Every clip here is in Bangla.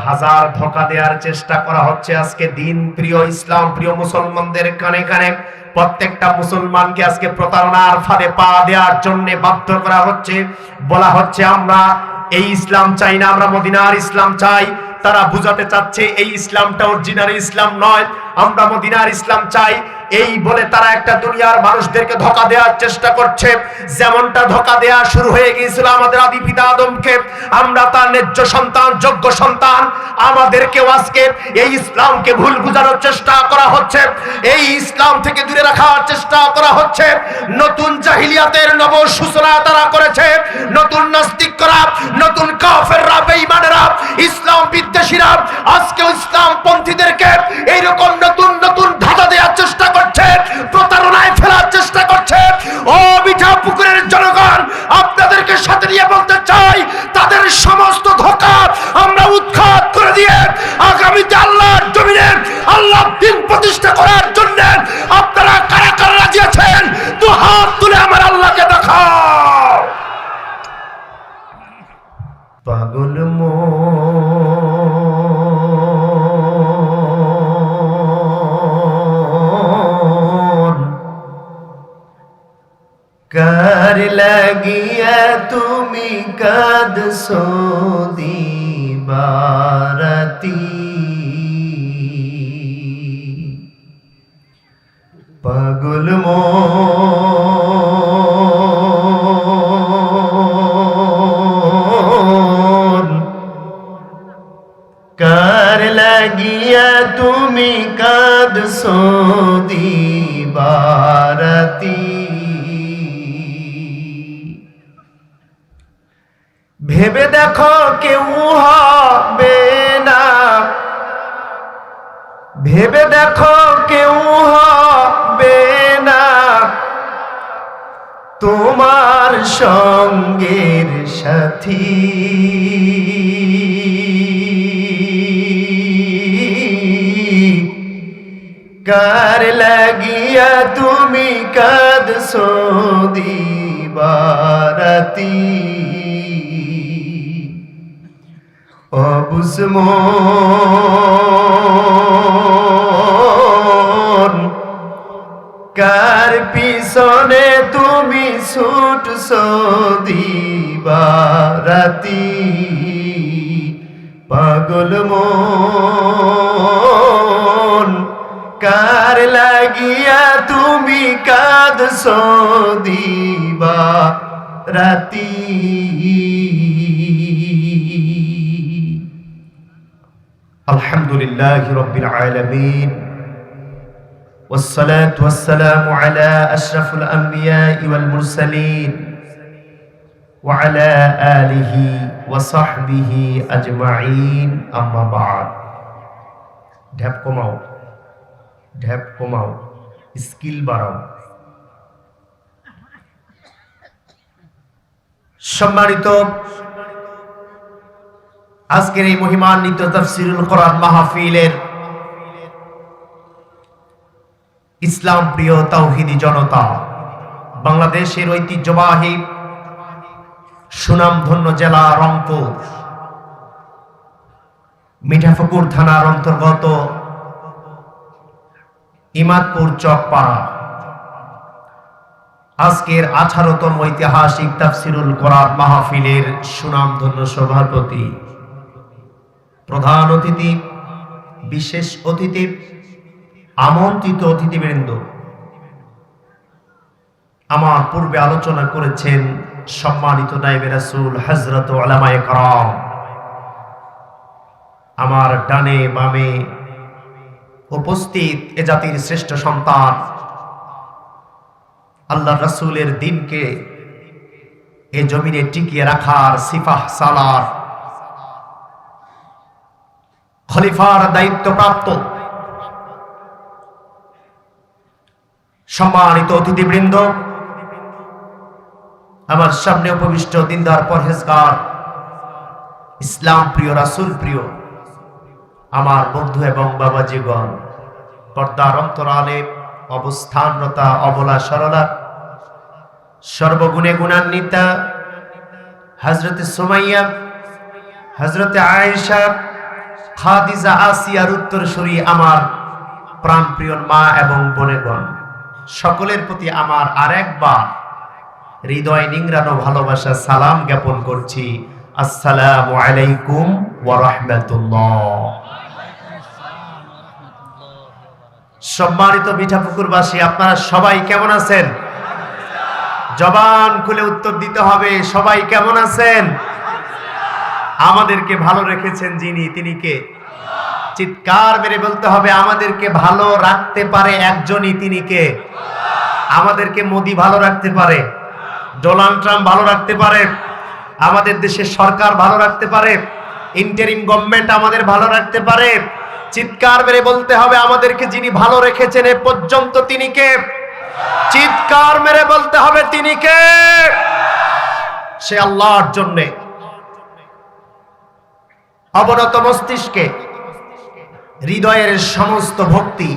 হাজার ধোঁকা দেওয়ার চেষ্টা করা হচ্ছে। আজকে দিন প্রিয়, ইসলাম প্রিয় মুসলমানদের কানে কানে প্রত্যেকটা মুসলমানকে আজকে প্রতারণার ফাঁদে পা দেওয়ার জন্য বাধ্য করা হচ্ছে। বলা হচ্ছে আমরা এই ইসলাম চাই না, আমরা মদিনার ইসলাম চাই। তারা বুঝাতে চাচ্ছে এই ইসলামটা অরিজিনাল ইসলাম নয়, আমরা মদিনার ইসলাম চাই। এই বলে তারা একটা দুনিয়ার মানুষদেরকে ধোঁকা দেওয়ার চেষ্টা করছে। যেমনটা ধোঁকা দেওয়া শুরু হয়ে গিয়েছিল আমাদের আদি পিতা আদমকে, আমরা তার ন্যায্য সন্তান, যোগ্য সন্তান। আমাদেরকেও আজকে এই ইসলামকে ভুল বোঝানোর চেষ্টা করা হচ্ছে, এই ইসলাম থেকে দূরে রাখার চেষ্টা করা হচ্ছে। নতুন জাহিলিয়াতের নব সূচনা তারা করেছে। নতুন নাস্তিকরা, নতুন কাফেররা, বেঈমানেরা, ইসলাম বিদ্বেষীরা আজকে ইসলাম পন্থীদেরকে এইরকম নতুন নতুন ধাঁধা দেওয়ার চেষ্টা করছে, প্রতারণায় ফেলার চেষ্টা করছে। ও মিঠাপুকুরের জনগণ, আপনাদেরকে সাথে নিয়ে বলতে চাই, তাদের সমস্ত ধোঁকা আমরা উৎখাত করে দিয়ে আগামীতে আল্লাহর জমিনে আল্লাহর দ্বীন প্রতিষ্ঠা করার জন্য আপনারা কারা কারা রাজি আছেন? তো হাত তুলে আমার আল্লাহকে দেখাও। পাগল কার লাগিয়া তুমি কাঁদছো দিবারাতি, পাগল মন কার লাগিয়া তুমি কাঁদছো দিবারাতি। ভেবে দেখো কেউ হবে না, ভেবে দেখো কেউ হবে না তোমার সঙ্গের সাথী। কার লাগিয়া তুমি কাঁদছো দিবারাতি, অবুঝ মন কার পিছনে তুমি ছুটছো দিবারাতি, পাগল মন কার লাগিয়া তুমি কাঁদছো দিবারাতি। আলহামদুলিল্লাহি রাব্বিল আলামিন, والصلاة والسلام على أشرف الأنبياء والمرسلين وعلى آله وصحبه أجمعين أما بعد। ঢ্যাপ কমাও, ঢ্যাপ কমাও, স্কিল বাড়াও। সম্মানিত আজকের এই মহিমান্বিত তাফসীরুল কোরআন মাহফিলের ইসলাম প্রিয় তাওহীদি জনতা, বাংলাদেশের ঐতিহ্যবাহী সুনামধন্য জেলা রংপুর মিঠাপুকুর থানার অন্তর্গত ইমাদপুর চকপাড়া আজকের 18তম ঐতিহাসিক তাফসীরুল কোরআন মাহফিলের সুনামধন্য সভাপতি, প্রধান অতিথি, বিশেষ অতিথি, আমন্ত্রিত অতিথিবৃন্দ, আমার পূর্বে আলোচনা করেছেন সম্মানিত নায়েবে রাসূল হযরত উলামায়ে কেরাম, আমার ডানে বামে উপস্থিত এ জাতির শ্রেষ্ঠ সন্তান, আল্লাহ রাসূলের দ্বীনকে এ জমিনে টিকিয়ে রাখার সিফাহ সালার খলিফার দায়িত্বপ্রাপ্ত সম্মানিত অতিথিবৃন্দ, আমার সামনে উপবিষ্ট দিনদার পরহেজগার, ইসলাম প্রিয়, রাসূল প্রিয় আমার বন্ধু এবং বাবাজিগণ, পর্দার অন্তরালে অবস্থানরতা অবলা সরলা, সর্বগুণে গুণান্বিতা হযরতে সুমাইয়া, হযরতে আয়েশা, খাদিজা আসিয়ার উত্তরসূরি আমার প্রাণপ্রিয় মা এবং বোনেগণ, সকলের প্রতি আমার আরেকবার হৃদয় নিংড়ানো ভালোবাসা সালাম জ্ঞাপন করছি। আসসালামু আলাইকুম ওয়া রাহমাতুল্লাহ। সম্মানিত মিঠাপুকুরবাসী, আপনারা সবাই কেমন আছেন? জবান খুলে উত্তর দিতে হবে, সবাই কেমন আছেন? আমাদেরকে ভালো রেখেছেন যিনি, তিনি কে? চিৎকার মেরে বলতে হবে, আমাদেরকে ভালো রাখতে পারে একজনই, তিনি কে? আমাদেরকে মোদি ভালো রাখতে পারে, ডোনাল্ড ট্রাম্প ভালো রাখতে পারে, আমাদের দেশের সরকার ভালো রাখতে পারে, ইন্টারিম গভর্নমেন্ট আমাদের ভালো রাখতে পারে। চিৎকার মেরে বলতে হবে, আমাদেরকে যিনি ভালো রেখেছেন এ পর্যন্ত, তিনি কে? চিৎকার মেরে বলতে হবে, তিনি কে? সে আল্লাহর জন্যে অবনত মস্তিষ্কে হৃদয়ের সমস্ত ভক্তি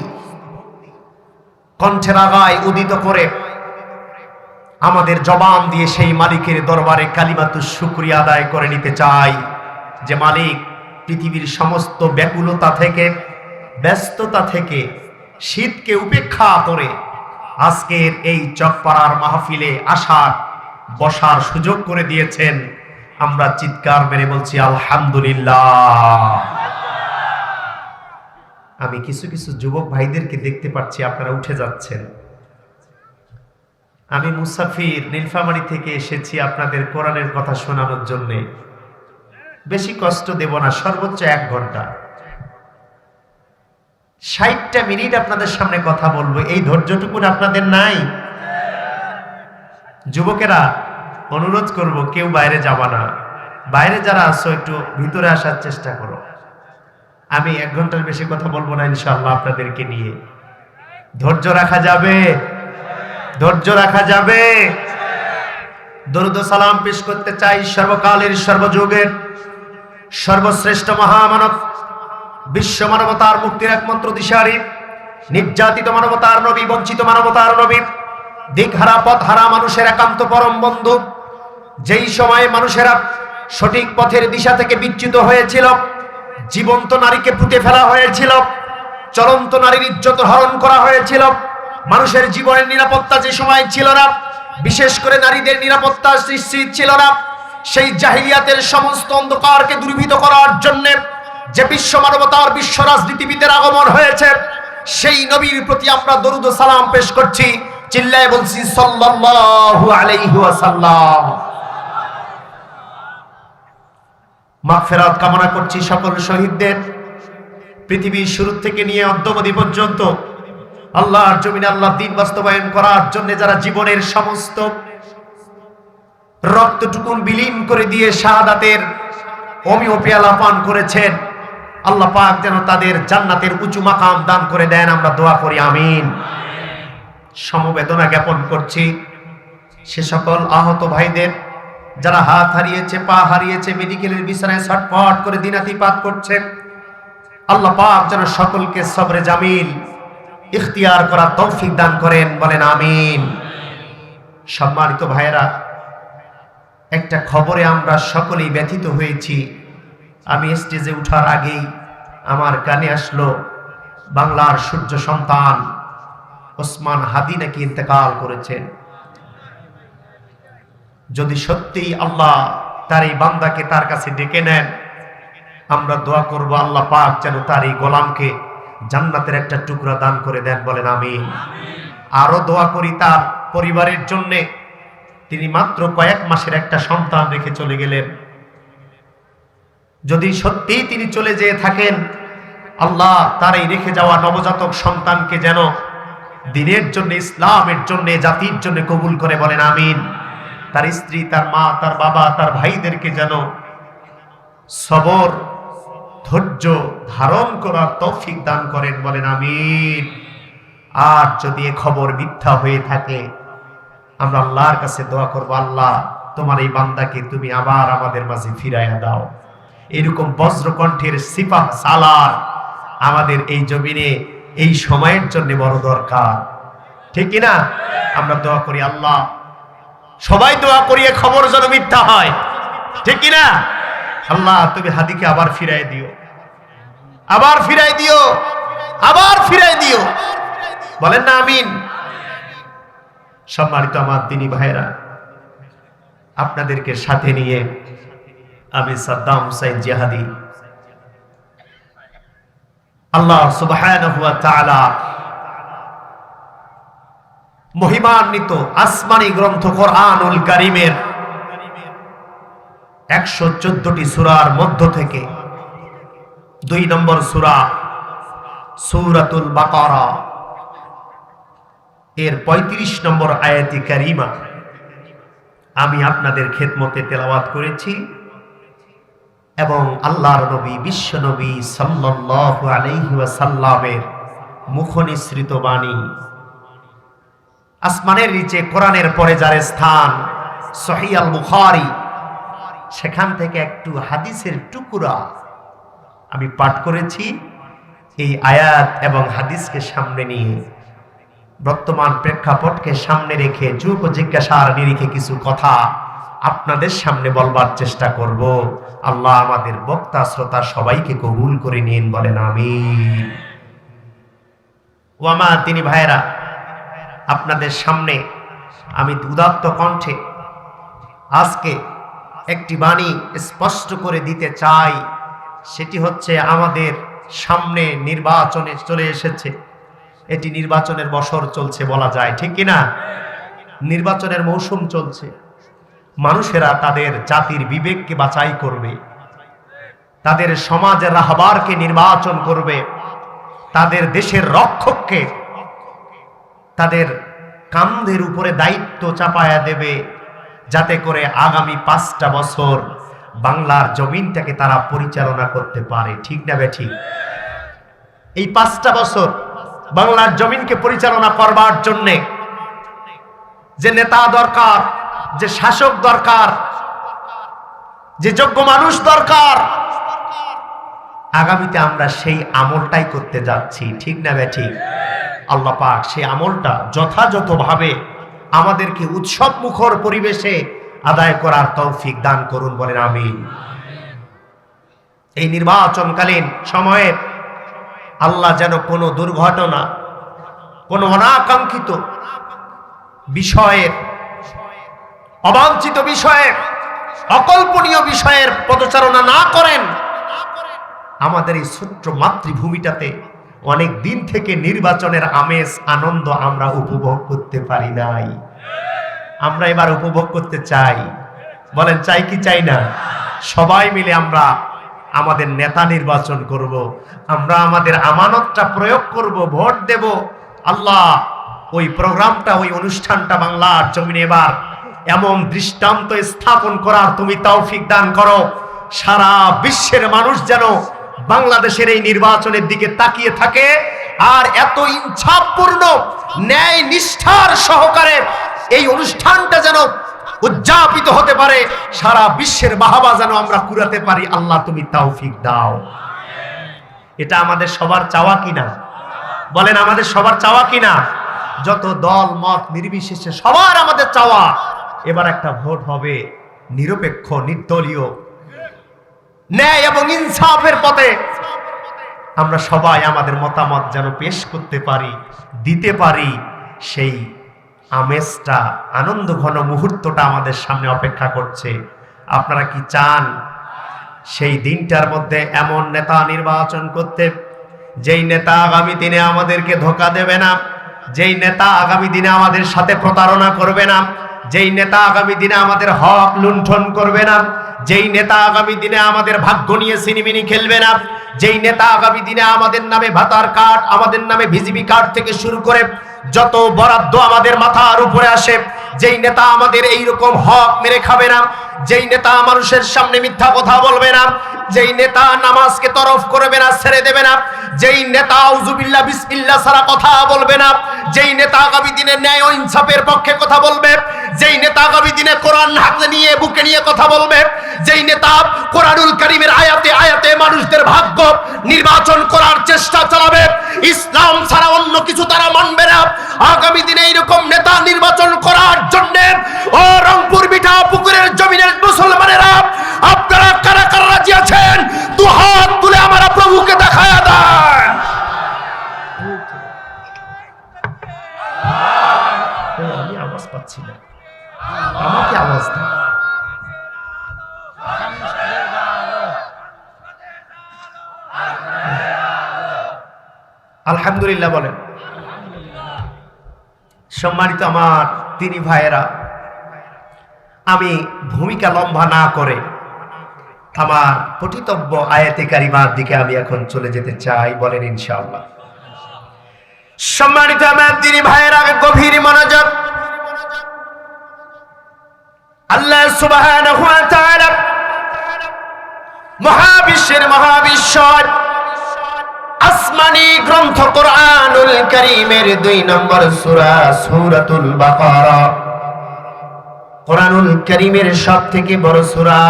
কণ্ঠের আগায় উদিত করে আমাদের জবান দিয়ে সেই মালিকের দরবারে কালিমাতুশ শুকরিয়া আদায় করে নিতে চাই যে মালিক পৃথিবীর সমস্ত ব্যাকুলতা থেকে, ব্যস্ততা থেকে, শীতকে উপেক্ষা করে আজকের এই চকপাড়ার মাহফিলে আসার, বসার সুযোগ করে দিয়েছেন। আমরা চিৎকার মেরে বলছি আলহামদুলিল্লাহ। আমি কিছু কিছু যুবক ভাইদেরকে দেখতে পাচ্ছি, আপনারা উঠে যাচ্ছেন। আমি মুসাফির, নীলফামারী থেকে এসেছি আপনাদের কোরআনের কথা শোনানোর জন্য। বেশি কষ্ট দেব না, সর্বোচ্চ 1 ঘন্টা 60টা মিনিট আপনাদের সামনে কথা বলবো, এই ধৈর্যটুকু আপনাদের নাই? যুবকেরা, অনুরোধ করব, কেউ বাইরে যাবা না। বাইরে যারা আছো একটু ভিতরে আসার চেষ্টা করো। আমি 1 ঘন্টার বেশি কথা বলবো না ইনশাআল্লাহ আপনাদেরকে নিয়ে। ধৈর্য রাখা যাবে? ধৈর্য রাখা যাবে? দরুদ ও সালাম পেশ করতে চাই সর্বকালের, সর্বযুগের সর্বশ্রেষ্ঠ মহামানব, বিশ্ব মানবতার মুক্তির একমাত্র দিশারি, নির্যাতিত মানবতার নবী, বঞ্চিত মানবতার নবী, দিকহারা পথহারা মানুষের একান্ত পরম বন্ধু। যেই সময়ে মানুষেরা সঠিক পথের দিশা থেকে বিচ্যুত হয়েছিল, জীবন্ত নারীকে পুঁতে ফেলা হয়েছিল, চলন্ত নারীর ইজ্জত হরণ করা হয়েছিল, মানুষের জীবনের নিরাপত্তা যে সময় ছিল না, বিশেষ করে নারীদের নিরাপত্তা নিশ্চিত ছিল না, সেই জাহিলিয়াতের সমস্ত অন্ধকারকে দূরীভূত করার জন্য যে বিশ্ব মানবতার, বিশ্ব রাজনীতিবিদের আগমন হয়েছে, সেই নবীর প্রতি আমরা দরুদ ও সালাম পেশ করছি। চিল্লায়ে বলছি সাল্লাল্লাহু আলাইহি ওয়াসাল্লাম। মাগফিরাত কামনা করছি সকল শহীদদের। পৃথিবীর শুরু থেকে নিয়ে অদ্যাবধি পর্যন্ত আল্লাহর জমিনে আল্লাহর দ্বীন বাস্তবায়ন করার জন্য যারা জীবনের সমস্ত রক্তটুকুন বিলীন করে দিয়ে শাহাদাতের অমীয় পেয়ালা পান করেছেন, আল্লাহ পাক যেন তাদের জান্নাতের উঁচু মাকাম দান করে দেন, আমরা দোয়া করি আমিন। সমবেদনা জ্ঞাপন করছি সে সকল আহত ভাইদের যারা হাত হারিয়েছে, পা হারিয়েছে, মেডিকেলের বিছানায় ছটফট করে দিনাতিপাত করছে। আল্লাহ পাক যেন সকলকে সবরে জামিল ইখতিয়ার করার তৌফিক দান করেন, বলেন আমিন। সম্মানিত ভাইয়েরা, একটা খবরে আমরা সকলেই ব্যথিত হয়েছি। আমি স্টেজে উঠার আগেই আমার কানে আসলো, বাংলার সূর্য সন্তান ওসমান হাদি নাকি ইন্তেকাল করেছেন। যদি সত্যিই আল্লাহ তার এই বান্দাকে তার কাছে ডেকে নেন, আমরা দোয়া করব আল্লাহ পাক যেন তার এই গোলামকে জান্নাতের একটা টুকরা দান করে দেন, বলেন আমিন। আরো দোয়া করি তার পরিবারের জন্য। তিনি মাত্র কয়েক মাসের একটা সন্তান রেখে চলে গেলেন। যদি সত্যিই তিনি চলে যেয়ে থাকেন, আল্লাহ তার এই রেখে যাওয়া নবজাতক সন্তানকে যেন দ্বীনের জন্য, ইসলামের জন্য, জাতির জন্য কবুল করে, বলেন আমিন। তার স্ত্রী, তার মা, তার বাবা, তার ভাইদেরকে যেন সবর, ধৈর্য ধারণ করার তৌফিক দান করেন, বলেন আমিন। আর যদি এ খবর মিথ্যা হয়ে থাকে, আমরা আল্লাহর কাছে দোয়া করব, আল্লাহ তোমার এই বান্দাকে তুমি আবার আমাদের মাঝে ফিরাইয়া দাও। এরকম বজ্রকণ্ঠের সিপাহ সালার আমাদের এই জমিনে এই সময়ের জন্য বড় দরকার, ঠিক কিনা? আমরা দোয়া করি, আল্লাহ সবাই দোয়া করি এ খবর যেন মিথ্যা হয়, ঠিক কিনা? আল্লাহ তুমি হাদিকে আবার ফিরাই দিও। আবার ফিরাই দিও, আবার ফিরাই দিও। বলেন না আমিন। সম্মানিত আমার দিনী ভাইরা, আপনাদেরকে সাথে নিয়ে আমি সাদ্দাম হুসাইন জিহাদি আল্লাহ সুবহানাহু ওয়া তাআলা মহিমান্বিত আসমানী গ্রন্থ কোরআনুল কারীমের 114টি সূরার মধ্য থেকে 2 নম্বর সূরা সূরাতুল বাকারা এর 35 নম্বর আয়াতে কারিমা আমি আপনাদের খেদমতে তেলাওয়াত করেছি এবং আল্লাহর নবী বিশ্ব নবী সাল্লাল্লাহু আলাইহি ওয়াসাল্লামের মুখনিসৃত বাণী। আসমানের নিচে কোরআনের পরে যার স্থান সহিহ আল বুখারী, সেখান থেকে একটু হাদিসের টুকরা আমি পাঠ করেছি। এই আয়াত এবং হাদিসকে সামনে নিয়ে বর্তমান প্রেক্ষাপটকে সামনে রেখে যুগ জিজ্ঞাসার নিরিখে কিছু কথা আপনাদের সামনে বলবার চেষ্টা করব। আল্লাহ আমাদের বক্তা শ্রোতা সবাইকে কবুল করে নিন, বলেন আমিন। ওয়ামা তিনি ভাইরা, আপনাদের সামনে আমি উদাত্ত কণ্ঠে আজকে একটি বাণী স্পষ্ট করে দিতে চাই। সেটি হচ্ছে আমাদের সামনে নির্বাচনে চলে এসেছে। এটি নির্বাচনের বছর চলছে বলা যায়, ঠিক কিনা? নির্বাচনের মৌসুম চলছে। মানুষেরা তাদের জাতির বিবেককে বাছাই করবে, তাদের সমাজের রাহবারকে নির্বাচন করবে, তাদের দেশের রক্ষককে তাদের কাঁধের উপরে দায়িত্ব চাপায়া দেবে, যাতে করে আগামী 5টা বছর বাংলার জমিনটাকে তারা পরিচালনা করতে পারে, ঠিক না বেঠিক? এই 5টা বছর বাংলার জমিনকে পরিচালনা করবার জন্য যে নেতা দরকার, যে শাসক দরকার, যে যোগ্য মানুষ দরকার, আগামীতে আমরা সেই আমলটাই করতে যাচ্ছি, ঠিক না বেঠিক? আল্লাহ পাক সেই আমলটা যথাযথভাবে আমাদেরকে উৎসব মুখর পরিবেশে আদায় করার তৌফিক দান করুন, বলেন আমিন। এই নির্বাচনকালীন সময়ে আল্লাহ যেন কোনো দুর্ঘটনা, কোনো অনাকাঙ্ক্ষিত বিষয়ের, অবাঞ্ছিত বিষয়ের, অকল্পনীয় বিষয়ের পদচারণা না করেন। আমাদের এই ছোট্ট মাতৃভূমিটাতে অনেক দিন থেকে নির্বাচনের আমেজ আনন্দ আমরা উপভোগ করতে পারি নাই। আমরা এবার উপভোগ করতে চাই, বলেন চাই কি চাই না? সবাই মিলে আমরা আমাদের নেতা নির্বাচন করব, আমরা আমাদের আমানতটা প্রয়োগ করব, ভোট দেব। আল্লাহ ওই প্রোগ্রামটা, ওই অনুষ্ঠানটা বাংলার জমিনে এবার এমন দৃষ্টান্ত স্থাপন করার তুমি তৌফিক দান করো, সারা বিশ্বের মানুষ যেন বাংলাদেশের এই নির্বাচনের দিকে তাকিয়ে থাকে আর এত ইচ্ছাপূর্ণ ন্যায় নিষ্ঠার সহকারে এই অনুষ্ঠানটা যেন উদযাপিত হতে পারে, সারা বিশ্বের বাহবা যেন আমরা কুড়াতে পারি। আল্লাহ তুমি তৌফিক দাও। এটা আমাদের সবার চাওয়া কিনা? বলেন আমাদের সবার চাওয়া কিনা? যত দল মত নির্বিশেষে সবার আমাদের চাওয়া এবার একটা ভোট হবে নিরপেক্ষ, নির্দলীয়, ন্যায় এবং ইনসাফের পথে। আমরা সবাই আমাদের মতামত যেন পেশ করতে পারি, দিতে পারি। সেই আমেজটা, আনন্দ ঘন মুহূর্তটা আমাদের সামনে অপেক্ষা করছে। আপনারা কি চান সেই দিনটার মধ্যে এমন নেতা নির্বাচন করতে, যেই নেতা আগামী দিনে আমাদেরকে ধোঁকা দেবে না, যেই নেতা আগামী দিনে আমাদের সাথে প্রতারণা করবে না, যেই নেতা আগামী দিনে আমাদের হক লুণ্ঠন করবে না, যেই নেতা আগামী দিনে আমাদের ভাগ্য নিয়ে সিনিমিনি খেলবে না, যেই নেতা আগামী দিনে আমাদের নামে ভাতার কার্ড, আমাদের নামে ভিজিবি কার্ড থেকে শুরু করে যত বরাদ্দ আমাদের মাথার উপরে আসে, যেই নেতা আমাদের এইরকম হক মেরে খাবে না, যেই নেতা মানুষের সামনে মিথ্যা কথা বলবে না, যেই নেতা নামাজকে তরফ করবে না, ছেড়ে দেবে না, যেই নেতা আউযুবিল্লাহ বিসমিল্লাহ ছাড়া কথা বলবে না, যেই নেতা আগামী দিনে ন্যায় ও ইনসাফের পক্ষে কথা বলবে, যেই নেতা আগামী দিনে কোরআন হাতে নিয়ে বুকে নিয়ে কথা বলবে, যেই নেতা কোরআনুল কারীমের আয়াতে আয়াতে মানুষদের ভাগ্য নির্বাচন করার চেষ্টা চালাবে, ইসলাম ছাড়া অন্য কিছু তারা মানবে না, আগামী দিনে এইরকম নেতা নির্বাচন করার জন্য ও রংপুর মিঠা পুকুরের জমিনের মুসলমানেরা আপনারা কারা কারা রাজি আছেন? দুহাত তুলে আমরা প্রভুকে দেখায় পাচ্ছি না, আমাকে আওয়াজ দেন। আলহামদুলিল্লাহ বলেন। সম্মানিত আমার তিনি ভাইয়েরা, আমি ভূমিকা লম্বা না করে আমার পঠিতব্য আয়াতে কারিমার দিকে আমি এখন চলে যেতে চাই। বলেন ইনশাআল্লাহ। সম্মানিত আমার তিনি ভাইয়েরা, গভীর মনোযোগ। আল্লাহ সুবহানাহু ওয়া তাআলা মহাবিশ্বের মহাবিশ্বর আসমানি গ্রন্থ কোরআনুল কারীমের 2 নম্বর সূরা সূরাতুল বাকারা, কোরআনুল কারীমের সবথেকে বড় সূরা।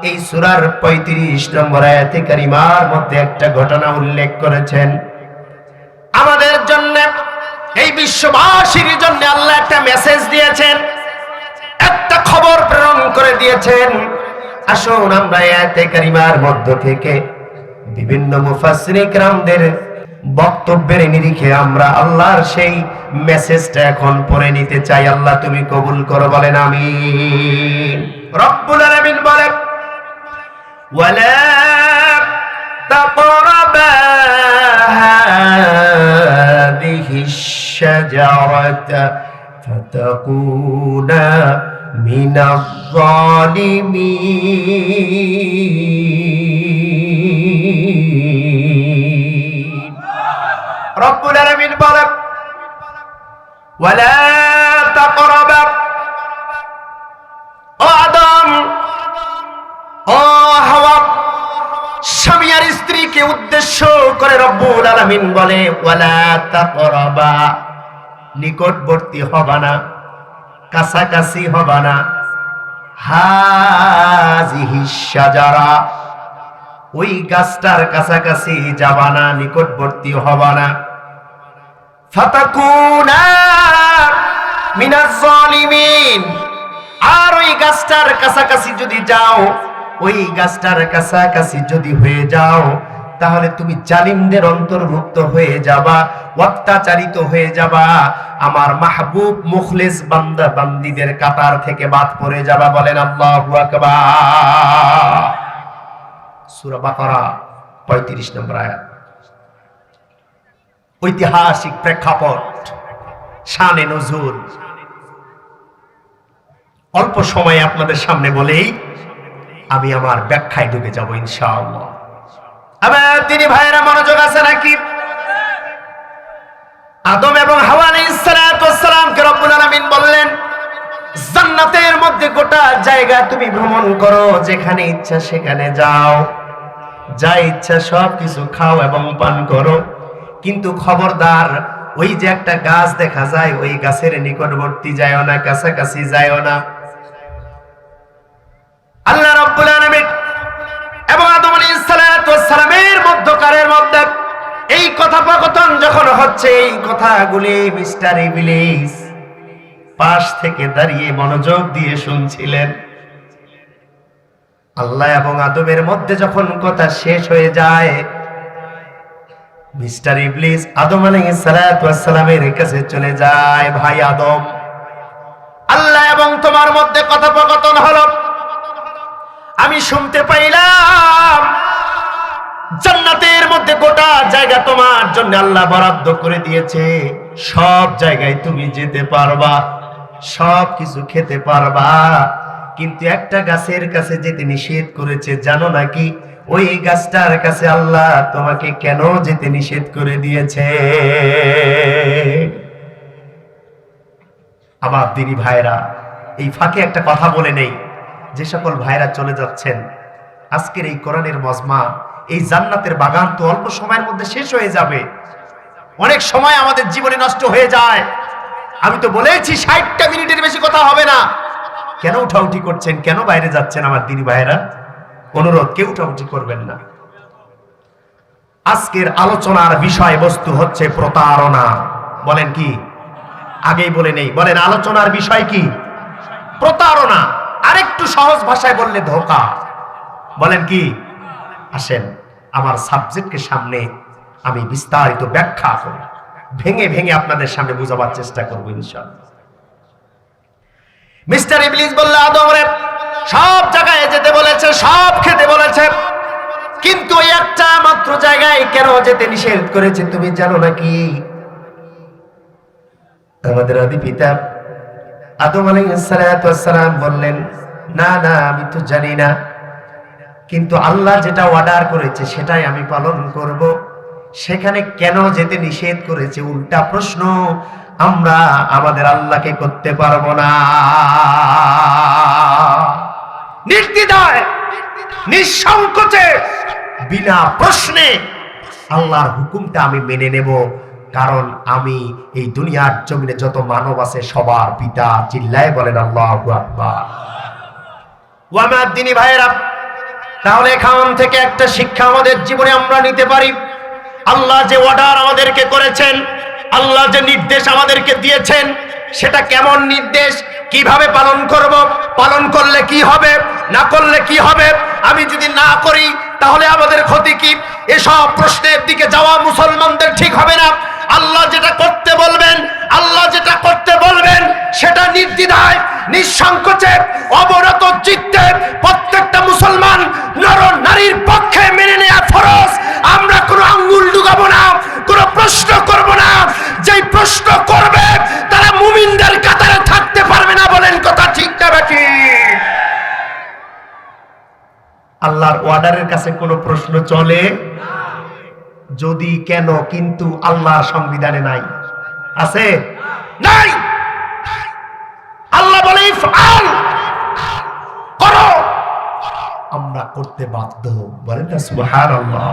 এই সূরার 35 নম্বর আয়াতে কারিমার মধ্যে একটা ঘটনা উল্লেখ করেছেন। আমাদের জন্য, এই বিশ্ববাসীর জন্য আল্লাহ একটা মেসেজ দিয়েছেন, একটা খবর প্রেরণ করে দিয়েছেন। আসুন আমরা আয়াতে কারিমার মধ্য থেকে বিভিন্ন মুফাসসিরিন কিরামদের বক্তব্যের নিরিখে আমরা আল্লাহর সেই মেসেজটা এখন পড়ে নিতে চাই। আল্লাহ তুমি কবুল করো, বলেন আমিন। রব্বুল আলামিন বলেন, ওয়ালা তাকরাবা হাযিহিশ শাজারাতা ফাতাকুনা মিনাজ জালিমিন। রব্বুল আলামিন বলেন, ওয়ালা তাকরাবা, ও আদম, ও হাওয়া, স্বামী আর স্ত্রীকে উদ্দেশ্য করে রব্বুল আলামিন বলে, ওয়ালা তাকরাবা, নিকটবর্তী হবা না, কাছাকাছি হবা না, হাযিহিশ শাজারা, ওই গাছটার কাছাকাছি যাবা না, নিকটবর্তী হবা না। ফাতাকুনা মিনাজ জালিমিন, আর ওই গাছটার কাছাকাছি যদি যাও, ওই গাছটার কাছাকাছি যদি হয়ে যাও, তাহলে তুমি জালিমদের অন্তর্ভুক্ত হয়ে যাবা, অত্যাচারিত হয়ে যাবা, আমার মাহবুব মুখলিস বান্দা বান্দীদের কাতার থেকে বাদ পড়ে যাবা। বলেন আল্লাহু আকবার। সূরা বাকারা 35 নম্বর আয়াত। ঐতিহাসিক প্রেক্ষাপট, শানে নজুল অল্প সময়ে আপনাদের সামনে বলেই আমি আমার ব্যাখ্যায় ঢুকে যাব ইনশাআল্লাহ। আমার তিনি ভাইয়েরা মনোযোগ আছে নাকি? আদম এবং হাওয়া আলাইহিস সালাতু ওয়াস সালামকে রব্বুল আলামিন বললেন, জান্নাতের মধ্যে গোটা জায়গা তুমি ভ্রমণ করো, যেখানে ইচ্ছা সেখানে যাও, যা ইচ্ছা সব কিছু খাও এবং পান করো, কিন্তু খবরদার ওই যে একটা গাছ দেখা যায়, ওই গাছের নিকটবর্তী যায়ও না, কাছাকাছি যায়ও না। আল্লাহ রাব্বুল আলামিন এবং আদম আলাইহিস সালাতু ওয়াস সালামের মধ্যকারের মধ্যে এই কথোপকথন যখন হচ্ছে, এই কথাগুলি মিস্টার ইবলিস পাশ থেকে দাঁড়িয়ে মনোযোগ দিয়ে শুনছিলেন। আল্লাহ এবং আদমের মধ্যে যখন কথা শেষ হয়ে যায়, মিস্টার ইবলিস আদম আলাইহিস সালাতু ওয়াস সালামের কাছে চলে যায়, ভাই আদম, আল্লাহ এবং তোমার মধ্যে কথোপকথন হলো, আমি শুনতে পাইলাম জান্নাতের মধ্যে গোটা জায়গা তোমার জন্য আল্লাহ বরাদ্দ করে দিয়েছে, সব জায়গায় তুমি যেতে পারবা, সব কিছু খেতে পারবা, কিন্তু একটা গাছের কাছে যেতে নিষেধ করেছে। জানো নাকি ওই গাছটার কাছে আল্লাহ তোমাকে কেন যেতে নিষেধ করে দিয়েছে? আমার দিনী ভাইরা, এই ফাঁকে একটা কথা বলে নেই, যে সকল ভাইরা চলে যাচ্ছেন, আজকের এই কোরআনের মজমা, এই জান্নাতের বাগান তো অল্প সময়ের মধ্যে শেষ হয়ে যাবে। অনেক সময় আমাদের জীবনে নষ্ট হয়ে যায়। আমি তো বলেছি 60টা মিনিটের বেশি কথা হবে না। কেন উঠাউঠি করছেন? কেন বাইরে যাচ্ছেন? আমার দিনী ভাইরা, অনুরোধ, কেউ উঠাউঠি করবেন না। আজকের আলোচনার বিষয়বস্তু হচ্ছে প্রতারণা। বলেন কি? আগেই বলে নেই, বলেন আলোচনার বিষয় কি? প্রতারণা। আরেকটু সহজ ভাষায় বললে ধোঁকা। বলেন কি? আসেন আমার সাবজেক্টকে সামনে আমি বিস্তারিত ব্যাখ্যা করি, ভেঙে ভেঙে আপনাদের সামনে বোঝাবার চেষ্টা করবো ইনশাআল্লাহ। মিস্টার ইবলিস বলল, আদম রে, সব জায়গায় যেতে বলেছে, সব খেতে বলেছে, কিন্তু ওই একটা মাত্র জায়গায় কেন যেতে নিষেধ করেছে তুমি জানো নাকি? আমাদের আদি পিতা আদম আলাইহিস সালাম বললেন, না না, আমি তো জানি না, কিন্তু আল্লাহ যেটা অর্ডার করেছে সেটাই আমি পালন করব। সেখানে কেন যেতে নিষেধ করেছে উল্টা প্রশ্ন আমরা আমাদের আল্লাহকে করতে পারবো না। নির্দ্বিধায়, নিঃসংকোচে, বিনা প্রশ্নে আল্লাহর হুকুমটা আমি মেনে নেব, কারণ আমি এই দুনিয়ার জমিনে যত মানব আছে সবার পিতা। চিল্লায় বলেন আল্লাহু আকবার। ও আমার দিনী ভাইয়েরা, তাহলে এখান থেকে একটা শিক্ষা আমাদের জীবনে আমরা নিতে পারি। আল্লাহ যে অর্ডার আমাদেরকে করেছেন, আল্লাহ যে নির্দেশ আমাদেরকে দিয়েছেন, সেটা কেমন নির্দেশ, কিভাবে পালন করব, পালন করলে কি হবে, না করলে কি হবে, আমি যদি না করি তাহলে আমাদের ক্ষতি কি, এসব প্রশ্নের দিকে যাওয়া মুসলমানদের ঠিক হবে না। আল্লাহ যেটা করতে বলবেন, আল্লাহ যেটা করতে বলবেন সেটা নির্দ্বিধায়, নিঃসংকোচে, অবনত চিত্তে প্রত্যেকটা মুসলমান নর নারীর পক্ষে মেনে নেওয়া ফরজ। আমরা কোনো আঙ্গুল ডুবাবো না, কোনো প্রশ্ন করব না। যেই প্রশ্ন করবে তারা মুমিনদের কাতারে থাকতে পারবে না। বলেন কথা ঠিক না বেঠিক? আল্লাহর অর্ডারের কাছে কোনো প্রশ্ন চলে? যদি, কেন, কিন্তু আল্লাহর সংবিধানে নাই, আছে? নাই। আল্লাহ বলে ইফআল, করো, আমরা করতে বাধ্য। বলেন না সুবহানাল্লাহ।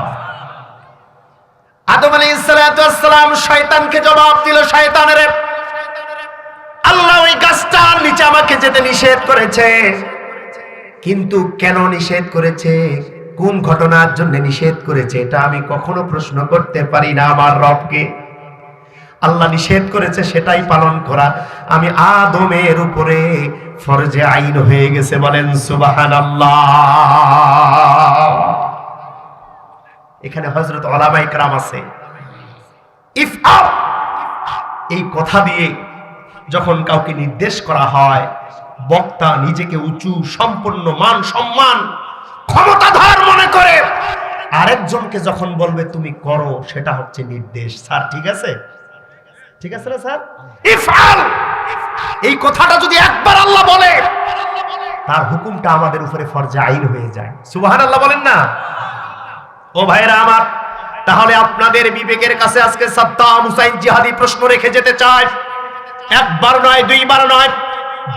আদম আলাইহিস সালাম শয়তানকে জবাব দিল, শয়তানেরে, আল্লাহ ওই গাছটার নিচে আমাকে যেতে নিষেধ করেছে, কিন্তু কেন নিষেধ করেছে, কোন ঘটনার জন্য নিষেধ করেছে, এটা আমি কখনো প্রশ্ন করতে পারি না আমার রবকে। আল্লাহ নিষেধ করেছে সেটাই পালন করা আমি আদমের উপরে ফরজে আইন হয়ে গেছে। বলেন সুবহানাল্লাহ। এখানে হযরত উলামায়ে কেরাম আছে। ইফআল, এই কথা দিয়ে যখন কাউকে নির্দেশ করা হয়, বক্তা নিজেকে উঁচু, সম্পূর্ণ মান সম্মান, ক্ষমতাধর মনে করে আরেকজনকে যখন বলবে তুমি করো, সেটা হচ্ছে নির্দেশ। স্যার ঠিক আছে, ঠিক আছে না স্যার? ইফআল, এই কথাটা যদি একবার আল্লাহ বলে, তার হুকুমটা আমাদের উপরে ফরজে আইন হয়ে যায়। সুবহানাল্লাহ বলেন না? ও ভাইরা আমার, তাহলে আপনাদের বিবেকের কাছে আজকে সাদ্দাম হুসাইন জিহাদি প্রশ্ন রেখে যেতে চায়। একবার নয়, দুইবার নয়,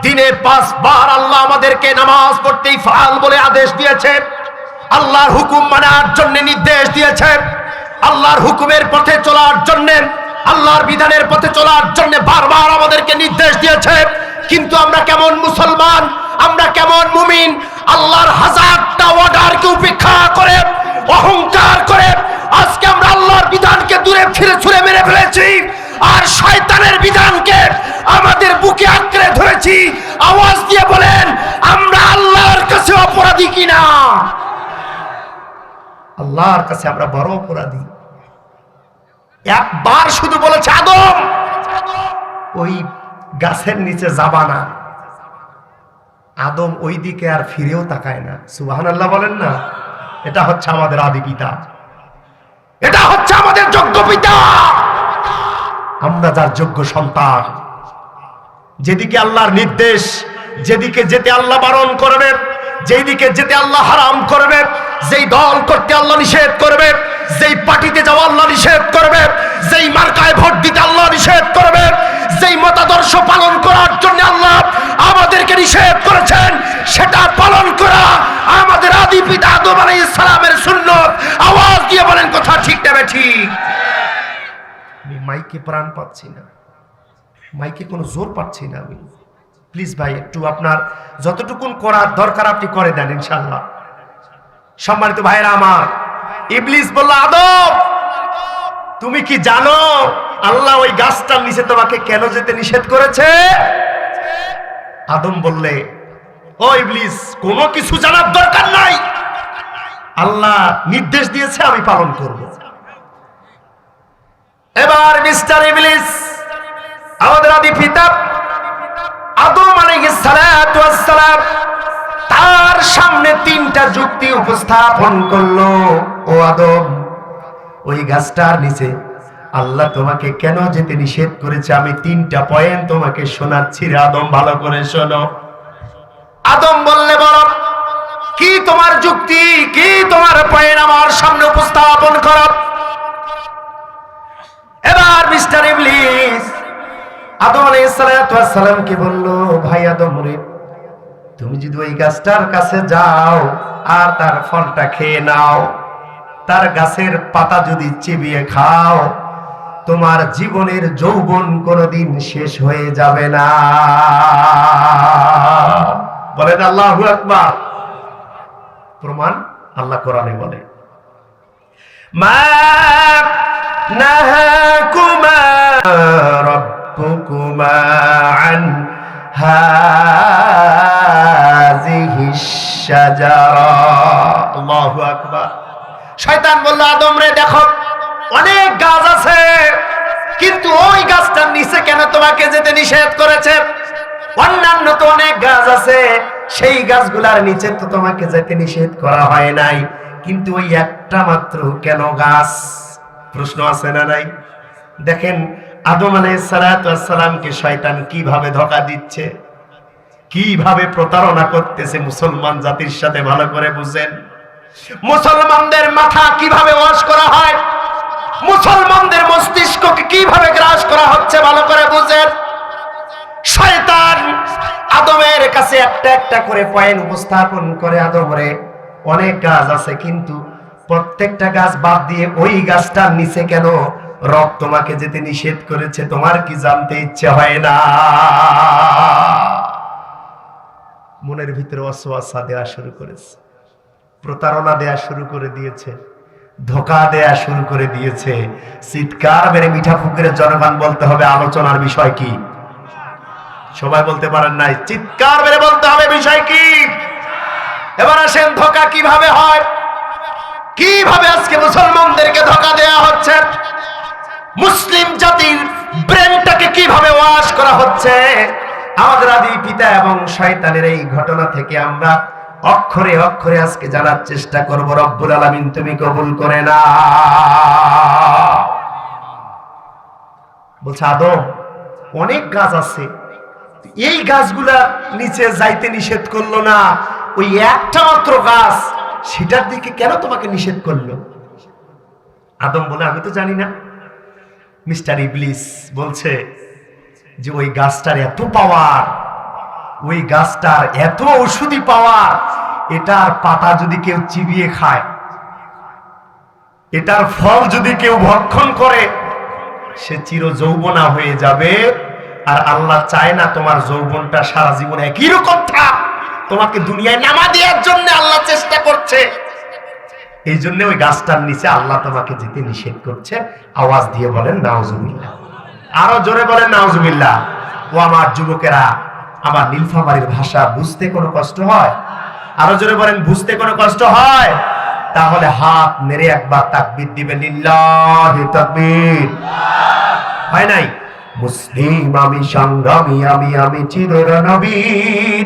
দিনে 5 বার আল্লাহ আমাদেরকে নামাজ পড়তে ইফআল বলে আদেশ দিয়েছে। আল্লাহর হুকুম মানার জন্য নির্দেশ দিয়েছে। আল্লাহর হুকুমের পথে চলার জন্য, আল্লাহর বিধানের পথে চলার জন্য বারবার আমাদেরকে নির্দেশ দিয়েছে। কিন্তু আমরা কেমন মুসলমান, আমরা কেমন মুমিন, আল্লাহর হাজারটা অর্ডারকে উপেক্ষা করে, অহংকার করে আজকে আমরা আল্লাহর বিধানকে দূরে ফিরে ছুঁড়ে মেরে ফেলেছি, আর শয়তানের বিধানকে আমাদের বুকে আঁকড়ে ধরেছি। আওয়াজ দিয়ে বলেন, আমরা আল্লাহর কাছে অপরাধী কিনা? আল্লাহর কাছে আমরা বড় অপরাধী। একবার শুধু বলেছে আদম ওই গাছের নিচে যাবা না, আদম ওই দিকে আর ফিরেও তাকায় না। সুবহানাল্লাহ বলেন না? এটা হচ্ছে আমাদের আদি পিতা, এটা হচ্ছে আমাদের যোগ্য পিতা, আমরা যার যোগ্য সন্তান। যেদিকে আল্লাহর নির্দেশ, যেদিকে যেতে আল্লাহ বারণ করবে, যেই দিকে যেতে আল্লাহ হারাম করবে, যেই দল করতে আল্লাহ নিষেধ করবে, যেই পার্টিতে যাওয়া আল্লাহ নিষেধ করবে, যেই মার্কায় ভোট দিতে আল্লাহ নিষেধ করবে, যেই মতাদর্শ পালন করার জন্য আল্লাহ আমাদেরকে নিষেধ করেছেন, সেটা পালন করা আমাদের আদি পিতা আদম আলাইহিস সালামের সুন্নাত। আওয়াজ দিয়ে বলেন কথা ঠিক না ঠিক? আমি মাইকে প্রাণ পাচ্ছি না, মাইকে কোনো জোর পাচ্ছি না আমি। প্লিজ ভাই, একটু আপনার যতটুকুন করার দরকার আপনি করে দেন ইনশাআল্লাহ। সম্মানিত ভাইরা আমার, ইবলিস বলল, আদম তুমি কি জানো আল্লাহ ওই গাছটার নিচে তোমাকে কেন যেতে নিষেধ করেছে? আদম বললে, ও ইবলিস, কোনো কিছু জানার দরকার নাই, আল্লাহ নির্দেশ দিয়েছে আমি পালন করব। এবার মিস্টার ইবলিস, আমাদের আদি পিতা আদম আলাইহিস সালাতু ওয়াস সালাম তার সামনে তিনটা যুক্তি উপস্থাপন করলো। ও আদম, ওই গাছটার নিচে আল্লাহ তোমাকে কেন যেতে নিষেধ করেছে আমি তিনটা পয়েন্ট তোমাকে শোনাচ্ছি রে আদম, ভালো করে শোনো। আদম বললে, বলো কি তোমার যুক্তি, কি তোমার পয়েন্ট আমার সামনে উপস্থাপন করো। এবার মিস্টার ইবলিস আদম আলাইহিস সালাতু ওয়াস সালামকে বলল, ভাই আদম রে, তুমি যদি ওই গাছটার কাছে যাও আর তার ফলটা খেয়ে নাও, তার গাছের পাতা যদি চিবিয়ে খাও, তোমার জীবনের যৌবন কোনদিন শেষ হয়ে যাবে না। বলেন আল্লাহু আকবার। প্রমাণ আল্লাহ কোরআনে বলে, মা নাহাকুমা রাব্বুকুমা আন হাযিহিশ শাজারা। আল্লাহু আকবার। শয়তান বলল, আদম রে দেখো অনেক গাছ আছে, কিন্তু ওই গাছটার নিচে কেন তোমাকে যেতে নিষেধ করেছে? অন্যান্য তো অনেক গাছ আছে, সেই গাছগুলার নিচে তো তোমাকে যেতে নিষেধ করা হয় নাই, কিন্তু ওই একটা মাত্র কেন গাছ? প্রশ্ন আছে না নাই? দেখেন আদম আলাইহিস সালাতু ওয়াস সালামকে শয়তান কিভাবে ধোঁকা দিচ্ছে, কিভাবে প্রতারণা করতেছে মুসলমান জাতির সাথে, ভালো করে বুঝেন। মুসলমানদের মাথা কিভাবে ওয়াশ করা হয়, মুসলমানদের মস্তিষ্ককে কিভাবে গ্রাস করা হচ্ছে, ভালো করে বুঝেন। শয়তান আদমের কাছে একটা একটা করে পয়েন্ট উপস্থাপন করে, আদম রে অনেক গাছ আছে, কিন্তু প্রত্যেকটা গাছ বাদ দিয়ে ওই গাছটার নিচে কেন রব তোমাকে যেতে নিষেধ করেছে, তোমার কি জানতে ইচ্ছে হয় না? মনের ভিতরে ওয়াসওয়াসা দেয়া শুরু করেছে, প্রতারণা দেয়া শুরু করে দিয়েছে, ধোঁকা দেয়া শুরু করে দিয়েছে। চিৎকার মেরে মিঠা পুকুরের জনগণ বলতে হবে আলোচনার বিষয় কি? সবাই বলতে পারেন নাই, চিৎকার মেরে বলতে হবে বিষয় কি? এবার আসেন, ধোঁকা কিভাবে হয়, কিভাবে আজকে মুসলমানদেরকে ধোঁকা দেয়া হচ্ছে, মুসলিম জাতির ব্রেনটাকে কিভাবে ওয়াশ করা হচ্ছে। আমাদের আদি পিতা এবং শয়তানের এই ঘটনা থেকে আমরা অক্ষরে অক্ষরে আজকে জানার চেষ্টা করব। রব্বুল আলামিন তুমি কবুল করে না। বলছে আদম অনেক গাছ আছে, এই গাছগুলা নিচে যাইতে নিষেধ করলো না, ওই একটা মাত্র গাছ, সেটার দিকে কেন তোমাকে নিষেধ করলো? আদম বলে, আমি তো জানি না। মিস্টার ইবলিস বলছে যে ওই গাছটার এত পাওয়ার, ওই গাছটার এত ঔষধি পাওয়ার, এটার পাতা যদি কেউ চিবিয়ে খায়, এটার ফল যদি কেউ ভক্ষণ করে, সে চির যৌবনা হয়ে যাবে। আর আল্লাহ চায় না তোমার যৌবনটা সারা জীবন একই রকম থাক, তোমাকে দুনিয়ায় নামা দেওয়ার জন্য আল্লাহ চেষ্টা করছে। এই জন্য ওই গাছটার নিচে আল্লাহ তোমাকে যেতে নিষেধ করছে। আওয়াজ দিয়ে বলেন নাউজুবিল্লাহ, আরো জোরে বলেন নাউজুবিল্লাহ। ও আমার যুবকেরা, আমার নীলফামারীর ভাষা বুঝতে কোনো কষ্ট হয়? আরো জোরে বলেন, বুঝতে কোনো কষ্ট হয়? তাহলে হাত নেড়ে একবার তাকবীর দিবেন, লিল্লাহি তাকবীর। হয় নাই? মুসলিম আমি, সংগ্রামী আমি, আমি চিরনবীর,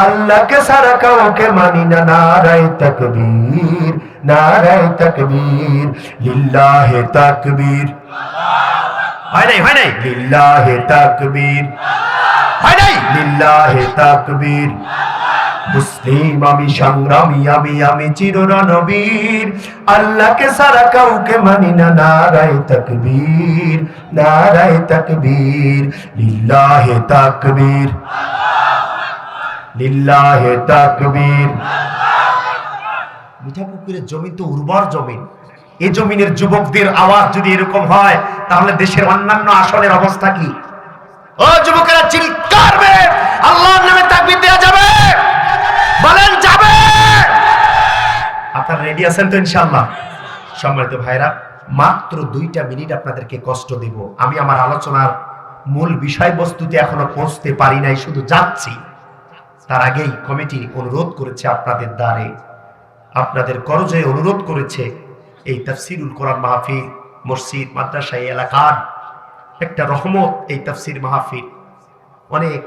আল্লাহকে ছাড়া কাউকে মানি না, নারায়ে তাকবীর, নারায়ে তাকবীর, লিল্লাহি তাকবীর। হয় নাই? হয় নাই? লিল্লাহি তাকবীর। হয় নাই? লিল্লাহি তাকবীর। মুসলিম আমি, সংগ্রামী আমি, আমি চিরনবীর, আল্লাহকে ছাড়া কাউকে মানি না, নারায়ে তাকবীর, নারায়ে তাকবীর, লিল্লাহি তাকবীর, লিল্লাহি তাকবীর। মিঠাপুকুরের জমি তো উর্বর জমি, এই জমিনের যুবকদের আওয়াজ যদি এরকম হয়, তাহলে দেশের অন্যান্য আসনের অবস্থা কি? ও যুবকেরা, চিৎকার করে আল্লাহর নামে তাকবীর দেয়া যাবে? বলেন যাবে? আপনারা রেডি আছেন তো ইনশাআল্লাহ? সম্মানিত ভাইরা, মাত্র 2টা মিনিট আপনাদেরকে কষ্ট দেব। আমি আমার আলোচনার মূল বিষয়বস্তুতে এখনো পৌঁছতে পারি নাই, শুধু যাচ্ছি। তার আগেই কমিটি অনুরোধ করেছে আপনাদের দ্বারে, আপনাদের করজে অনুরোধ করেছে, এই তাফসীরুল কোরআন মাহফিল মসজিদ মাদ্রাসা এলাকার একটা রহমত। এই তাফসীর মাহফিল অনেক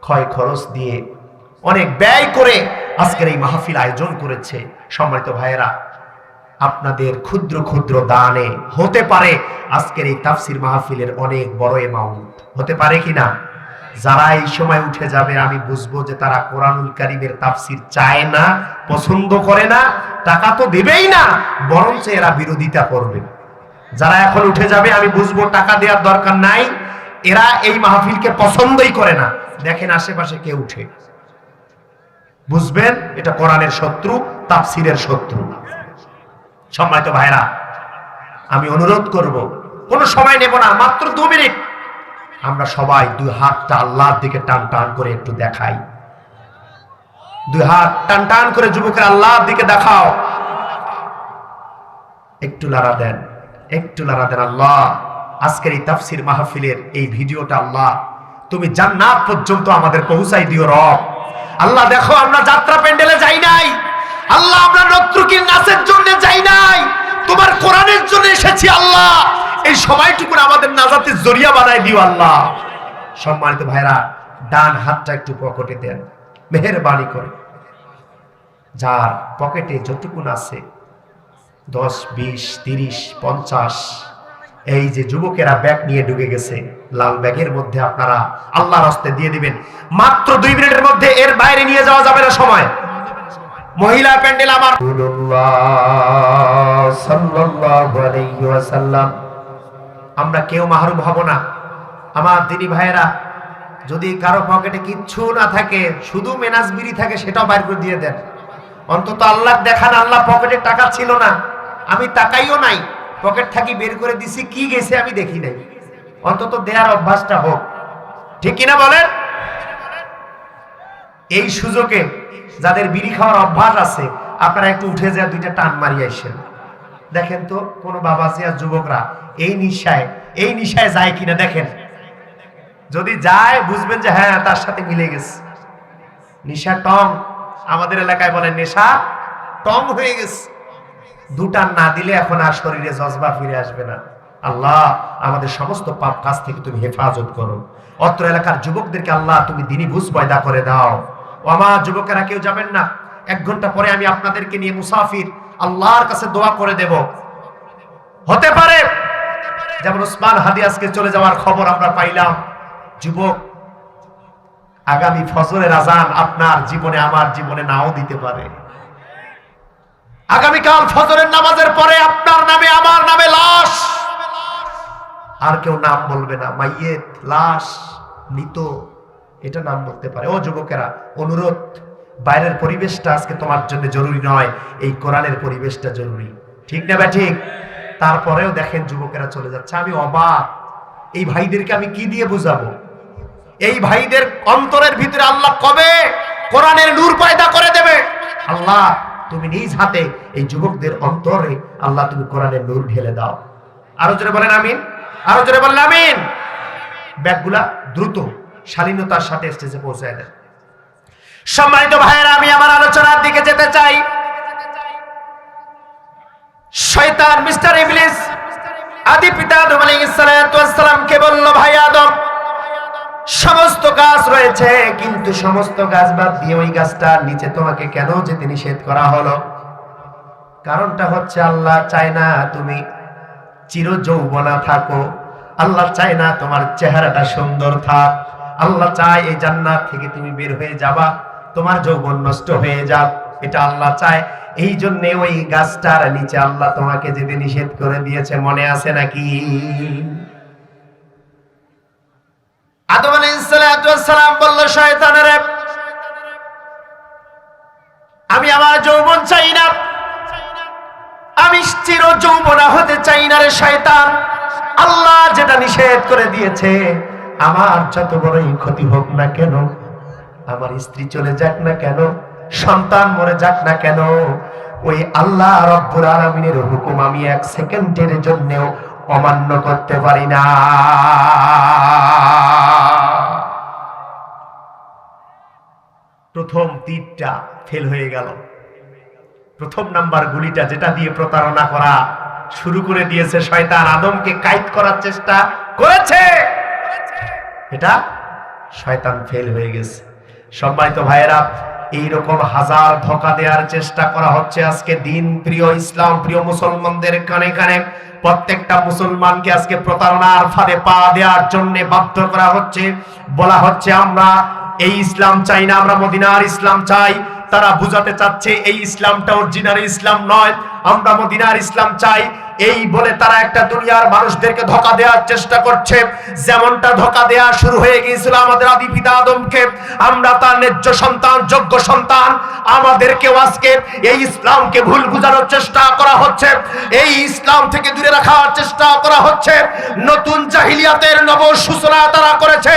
ক্ষয় খরচ দিয়ে অনেক ব্যয় করে আজকের এই মাহফিল আয়োজন করেছে। সম্মানিত ভাইয়েরা, আপনাদের ক্ষুদ্র ক্ষুদ্র দানে হতে পারে আজকের এই তাফসির মাহফিলের অনেক বড় অ্যামাউন্ট, হতে পারে কিনা? যারা এই সময় উঠে যাবে আমি বুঝবো যে তারা কোরআনুল কারীমের তাফসির চায় না, পছন্দ করে না, টাকা তো দেবেই না, বরঞ্চ এরা বিরোধিতা করবে। যারা এখন উঠে যাবে আমি বুঝবো টাকা দেওয়ার দরকার নাই, এরা এই মাহফিলকে পছন্দই করে না। দেখেন আশেপাশে কে উঠে, বুঝবেন এটা কোরআনের শত্রু, তাফসিরের শত্রু। সম্মানিত ভাইরা, আমি অনুরোধ করব, কোনো সময় নেব না, মাত্র 2 মিনিট আমরা সবাই 2 হাতটা আল্লাহর দিকে টান টান করে একটু দেখাই। 2 হাত টান টান করে যুবকের আল্লাহর দিকে দেখাও, একটু লাড়া দেন, একটু লাড়া দেন। আল্লাহ, আজকের এই তাফসির মাহফিলের এই ভিডিওটা আল্লাহ তুমি জান্নাত পর্যন্ত আমাদের পৌঁছাই দিও রব। আল্লাহ দেখো আমরা যাত্রা প্যান্ডেলে যাই নাই, আল্লাহ আমরা নর্তকীর নাচের জন্য যাই নাই, তোমার কোরআনের জন্য এসেছি। আল্লাহ এই সময়টুকু আমাদের নাজাতের জরিয়া বানাই দিও আল্লাহ। সম্মানিত ভাইরা, ডান হাতটা একটু পকেটে দেন মেহেরবানি করে। যার পকেটে যতটুকুন আছে 10, 20, 30, 50, এই যে যুবকেরা ব্যাগ নিয়ে ঢুকে গেছে, লাল ব্যাগের মধ্যে আপনারা আল্লাহর হস্তে দিয়ে দিবেন। মাত্র 2 মিনিটের মধ্যে, এর বাইরে নিয়ে যাওয়া যাবে না সময়। মহিলা প্যান্ডেল আমার রাসূলুল্লাহ সাল্লাল্লাহু আলাইহি ওয়াসাল্লাম, আমরা কেউ মাহরুম হব না। আমার দিনী ভাইয়েরা, যদি কারো পকেটে কিচ্ছু না থাকে, শুধু মেনাজ বিড়ি থাকে, সেটাও বাইর করে দিয়ে দেন। অন্তত আল্লাহ দেখান, আল্লাহ পকেটে টাকা ছিল না, আমি তাকাইও নাই, পকেট থাকি বের করে দিছি, কি গেছে আমি দেখি নাই। অন্তত দেয়ার অভ্যাসটা হোক, ঠিক কিনা বলেন? এই সুযোগে যাদের বিড়ি খাওয়ার অভ্যাস আছে, আপনারা একটু উঠে যায় 2টা টান মারিয়ে আসেন। দেখেন তো কোন বাবাজি আর যুবকরা এই নিশায় যায় কিনা দেখেন। যদি যায় বুঝবেন যে হ্যাঁ তার সাথে মিলে গেছে। নিশা টং, আমাদের এলাকায় বলেন নেশা টং হয়ে গেছে। 2 টান না দিলে এখন আর শরীরে জজবা ফিরে আসবে না। আল্লাহ আমাদের সমস্ত পাপ কাজ থেকে তুমি হেফাজত করো। অত্র এলাকার যুবকদেরকে আল্লাহ তুমি দ্বীনি বুঝ পয়দা করে দাও। ও আমার যুবকেরা কেউ যাবেন না, 1 ঘন্টা পরে আমি আপনাদেরকে নিয়ে মুসাফির আল্লাহর কাছে দোয়া করে দেব। হতে পারে যেমন ওসমান হাদি আজকে চলে যাওয়ার খবর আমরা পাইলাম, যুবক আগামী ফজরের আজান আপনার জীবনে আমার জীবনে নাও দিতে পারে। আগামীকাল ফজরের নামাজের পরে আপনার নামে আমার নামে লাশ, আর কেউ নাম বলবে না, মাইয়েত, লাশ, মৃত, এটা নাম বলতে পারে। ও যুবকেরা, অনুরোধ, বাইরের পরিবেশটা আজকে তোমার জন্য জরুরি নয়, এই কোরআনের পরিবেশটা জরুরি, ঠিক না ভাই? ঠিক। তারপরেও দেখেন যুবকেরা চলে যাচ্ছে। আমি অবাক, এই ভাইদেরকে আমি কি দিয়ে বুঝাবো? এই ভাইদের অন্তরের ভিতরে আল্লাহ কবে কোরআনের নূর পয়দা করে দেবে? আল্লাহ তুমি নিজ হাতে এই যুবকদের অন্তরে আল্লাহ তুমি কোরআনের নূর ঢেলে দাও। আরো জোরে বলেন আমিন, আরো জোরে বলেন আমিন। ব্যাগগুলা দ্রুত শালীনতার সাথে স্টেজে পৌঁছায় দেন। সম্মানিত ভাইয়েরা, আমি আমার আলোচনার দিকে যেতে চাই। শয়তান মিস্টার ইবলিস আদি পিতা আদম আলাইহিস সালামকে বলল, ভাই আদম, সমস্ত গাছ রয়েছে, কিন্তু সমস্ত গাছ বাদ দিয়ে ওই গাছটার নিচে তোমাকে কেন যেতে নিষেধ করা হলো? কারণটা হচ্ছে আল্লাহ চায় না তুমি চির যৌবনা থাকো, আল্লাহ চায় না তোমার চেহারাটা সুন্দর থাক, আল্লাহ চায় এই জান্নাত থেকে তুমি বের হয়ে যাবা, তোমার যৌবন নষ্ট হয়ে যাক, এটা আল্লাহ চায়। এই জন্য ওই গাছটার নিচে আল্লাহ তোমাকে যেতে নিষেধ করে দিয়েছে, মনে আছে নাকি? আদম আলাইহিস সালাম বলল, শয়তানেরা, আমি আমার যৌবন চাই না, আমি চির যৌবনা হতে চাই না রে শয়তান। আল্লাহ যেটা নিষেধ করে দিয়েছে, আমার যত বড়ই ক্ষতি হোক না কেন, আমার স্ত্রী চলে যাক না কেন, সন্তান মরে যাক না কেন, ওই আল্লাহ রব্বুল আলামিনের হুকুম আমি 1 সেকেন্ডের জন্যও অমান্য করতে পারি না। প্রথম তীরটা ফেল হয়ে গেল। প্রথম নাম্বার গুলিটা যেটা দিয়ে প্রতারণা করা শুরু করে দিয়েছে শয়তান, আদমকে কায়েদ করার চেষ্টা করেছে, এটা শয়তান ফেল হয়ে গেছে। সম্মানিত ভাইয়েরা, এইরকম হাজার ধোঁকা দেওয়ার চেষ্টা করা হচ্ছে আজকে দিন প্রিয় ইসলাম প্রিয় মুসলমানদের কানে কানে। প্রত্যেকটা মুসলমানকে আজকে প্রতারণার ফাঁদে পা দেওয়ার জন্য বাধ্য করা হচ্ছে। বলা হচ্ছে আমরা এই ইসলাম চাই না, আমরা মদিনার ইসলাম চাই। তারা বুঝাতে চাচ্ছে এই ইসলামটা অরিজিনাল ইসলাম নয়, আমরা মদিনার ইসলাম চাই। এই বলে তারা একটা দুনিয়ার মানুষদেরকে ধোঁকা দেওয়ার চেষ্টা করছে। যেমনটা ধোঁকা দেওয়া শুরু হয়ে গিয়েছিল আমাদের আদি পিতা আদমকে, আমরা তার ন্যায্য সন্তান, যোগ্য সন্তান। আমাদেরকেও আজকে এই ইসলামকে ভুল বুঝানোর চেষ্টা করা হচ্ছে, এই ইসলাম থেকে দূরে রাখার চেষ্টা করা হচ্ছে। নতুন জাহিলিয়াতের নব সূচনা তারা করেছে।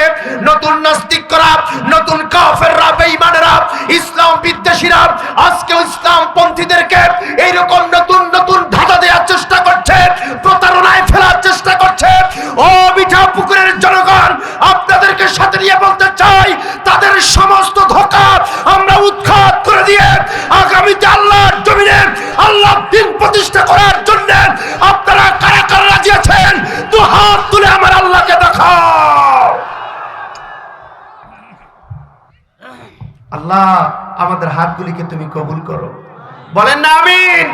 নতুন নাস্তিকরা, নতুন কাফেররা, বেঈমানেরা, ইসলাম বিদ্বেষীরা আজকে ইসলাম পন্থীদেরকে এইরকম নতুন নতুন ধাঁধা দেওয়ার চেষ্টা করছে, প্রতারণায় ফেলার চেষ্টা করছে। ও মিঠাপুকুরের জনগণ, আপনাদেরকে সাথে নিয়ে বলতে চাই, তাদের সমস্ত ধোঁকা আমরা উৎখাত করে দিয়ে আগামীতে আল্লাহর জমিনে আল্লাহর দ্বীন প্রতিষ্ঠা করার জন্য আপনারা কারা কারা রাজি আছেন? তো হাত তুলে আমার আল্লাহকে দেখাও। আল্লাহ আমাদের হাতগুলিকে তুমি কবুল করো, বলেন না আমিন।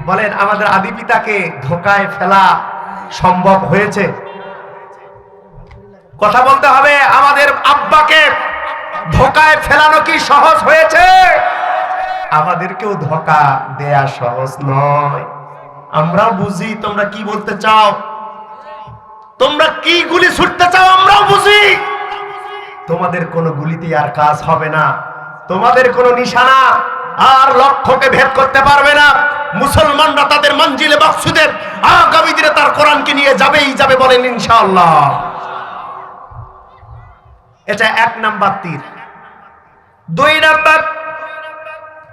বলেন, আমাদের আদি পিতাকে ধোঁকায় ফেলা সম্ভব হয়েছে? কথা বলতে হবে। আমাদের আব্বাকে ধোঁকায় ফেলানো কি সহজ হয়েছে? আমাদেরকেও ধোঁকা দেয়া সহজ নয়। আমরাও বুঝি তোমরা কি বলতে চাও, তোমরা কি গুলি ছুটতে চাও, আমরাও বুঝি। তোমাদের কোনো গুলিতে আর কাজ হবে না, তোমাদের কোনো নিশানা আর লক্ষ্যকে ভেদ করতে পারবে না। মুসলমানরা তাদের মঞ্জিলে মাকসুদে আগামী দিনে তার কোরআনকে নিয়ে যাবেই যাবে, বলেন ইনশাআল্লাহ। এটা এক নাম্বার তীর। দুই নাম্বার,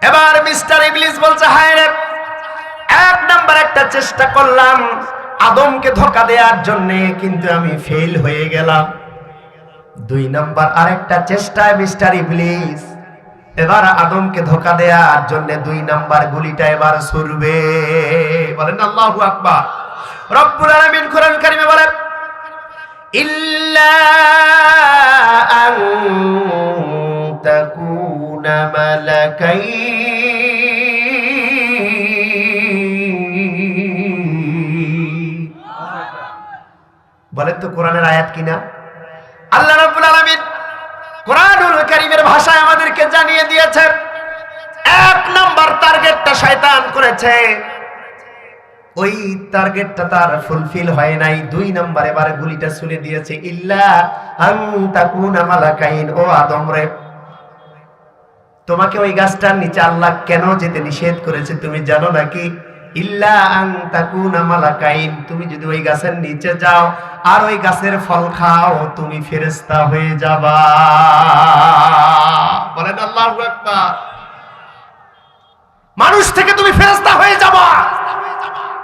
এবার মিস্টার ইবলিস বলছে, হায় রে, এক নাম্বার একটা চেষ্টা করলাম আদমকে ধোঁকা দেওয়ার জন্য, কিন্তু আমি ফেল হয়ে গেলাম। দুই নাম্বার আরেকটা চেষ্টায় মিস্টার ইবলিস এবার আদমকে ধোঁকা দেওয়ার জন্য দুই নাম্বার গুলিটা এবার ছুড়বে, বলেন আল্লাহু আকবার। রব্বুল আলামিন কোরআন কারিমে বলেন, ইল্লা আন তাকুনা মালাকাইন। বলেন তো কোরআনের আয়াত কিনা? আল্লাহ রাব্বুল আলামিন কোরআনুল কারীমের ভাষায় আমাদেরকে জানিয়ে দিয়েছে, এক নাম্বার টার্গেটটা শয়তান করেছে, ওই টার্গেটটা তার ফুলফিল হয় নাই। দুই নাম্বার এবারে গুলিটা ছুড়ে দিয়েছে, ইল্লা আন তাকুনা মালাকাইন। ও আদম রে, তোমাকে ওই গাছটার নিচে আল্লাহ কেন যেতে নিষেধ করেছে তুমি জানো নাকি? ইল্লা আন তাকুনা মালাকাইন, তুমি যদি ওই গাছের নিচে যাও আর ওই গাছের ফল খাও, তুমি ফেরেশতা হয়ে যাবা। বলেন আল্লাহু আকবার। মানুষ থেকে তুমি ফেরেশতা হয়ে যাবা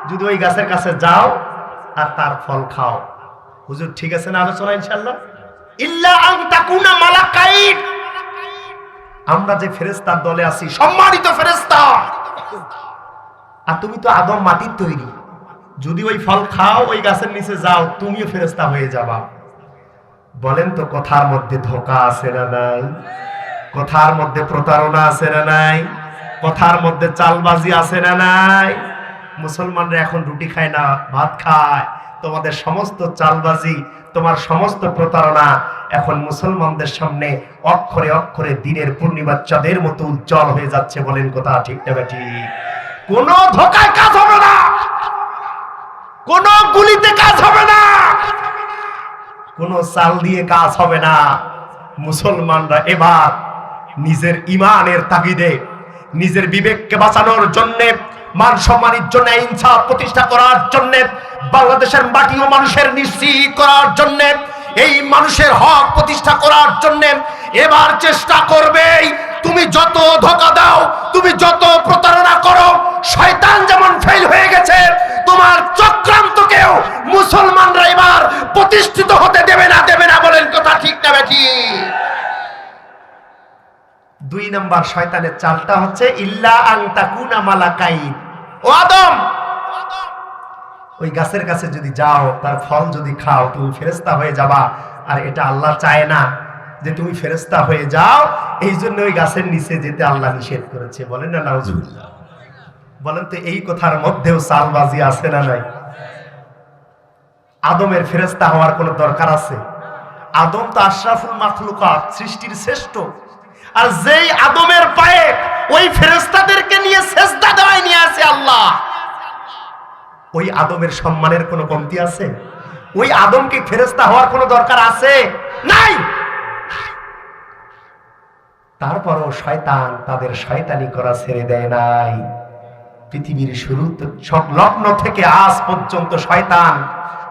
যদি ওই গাছের কাছে যাও আর তার ফল খাও। হুজুর ঠিক আছে না আলোচনা ইনশাআল্লাহ? ইল্লা আন তাকুনা মালাকাইন, আমরা যে ফেরেশতার দলে আছি, সম্মানিত ফেরেশতা, আর তুমি তো আদম মাটির তৈরি, যদি ওই ফল খাও, ওই গাছের নিচে যাও, তুমিও ফেরেশতা হয়ে যাবা। বলেন তো কথার মধ্যে ধোঁকা আছে না নাই? কথার মধ্যে প্রতারণা আছে না নাই? কথার মধ্যে চালবাজি আছে না নাই? মুসলমানরা এখন রুটি খায় না, ভাত খায়। তোমাদের সমস্ত চালবাজি, তোমার সমস্ত প্রতারণা এখন মুসলমানদের সামনে অক্ষরে অক্ষরে দিনের পূর্ণিমার চাঁদের মতো উজ্জ্বল হয়ে যাচ্ছে। বলেন কথা ঠিক না ঠিক? কোন ধোঁকায় কাজ হবে না, কোন গুলিতে কাজ হবে না, কোন চাল দিয়ে কাজ হবে না। মুসলমানরা এবার নিজের ঈমানের তাগিদে, নিজের বিবেককে বাঁচানোর জন্য, মান সম্মানের জন্য, ইনসাফ প্রতিষ্ঠা করার জন্য, বাংলাদেশের মাটি ও মানুষের নিশ্চিত করার জন্য, এই মানুষের হক প্রতিষ্ঠা করার জন্য এবার চেষ্টা করবে। তুমি যত ধোঁকা দাও, তুমি যত প্রতারণা করো, শয়তান যেমন ফেল হয়ে গেছে, তোমার চক্রান্তকেও মুসলমানরা এবার প্রতিষ্ঠিত হতে দেবে না, দেবে না। বলেন কথা ঠিক না বেঠি? দুই নাম্বার শয়তানের চালটা হচ্ছে ইল্লা আন তাকুনা মালাকাইন। ও আদম, ওই গাছের কাছে যদি যাও, তার ফল যদি খাও, তুমি ফেরেশতা হয়ে যাবা। আর এটা আল্লাহ চায় না যে তুমি ফেরেশতা হয়ে যাও, এই জন্য ওই গাছের নিচে যেতে আল্লাহ নিষেধ করেছে। বলেন না নাউজুবিল্লাহ? বলেন তো এই কথার মধ্যেও চালবাজি আছে না নাই? আদমের ফেরেশতা হওয়ার কোনো দরকার আছে? আদম তো আশরাফুল মাখলুকাত, সৃষ্টির শ্রেষ্ঠ। আর যেই আদমের পায়ে ওই ফেরেশতাদেরকে নিয়ে সেজদা দেওয়ায় নিয়ে আসে আল্লাহ, ওই আদমের সম্মানের কোনো কমতি আছে? ওই আদমকে ফেরেশতা হওয়ার কোনো দরকার আছে? নাই। তারপরও শয়তান তাদের শয়তানি করা ছেড়ে দেয় নাই। পৃথিবীর শুরু লগ্ন থেকে আজ পর্যন্ত শয়তান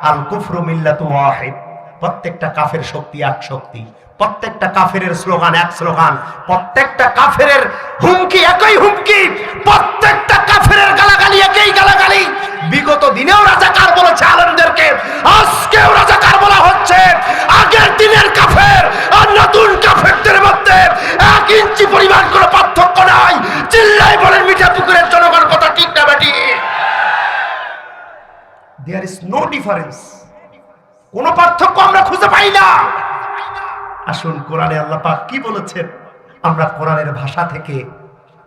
আল কুফরু মিল্লাতু ওয়াহিদ, প্রত্যেকটা কাফের শক্তি এক শক্তি, প্রত্যেকটা কাফেরের স্লোগান এক স্লোগান, প্রত্যেকটা কাফেরের হুমকি একই হুমকি, প্রত্যেকটা কাফেরের গালাগালি একই গালাগালি। বিগত দিনেও রাজাকার বলেছে আলেমদেরকে, আজকেও রাজাকার বলা হচ্ছে। আগের দিনের কাফের আর নতুন কাফেরদের মধ্যে 1 ইঞ্চি পরিমাণ কোনো পার্থক্য নাই। চিল্লাই বলেন মিঠাপুকুরের জনগণ, কথা ঠিক না বেটি? There is no difference, কোনো পার্থক্য আমরা খুঁজে পাই না। আসুন কোরআনে আল্লাহ পাক কি বলেছেন, আমরা কোরআনের ভাষা থেকে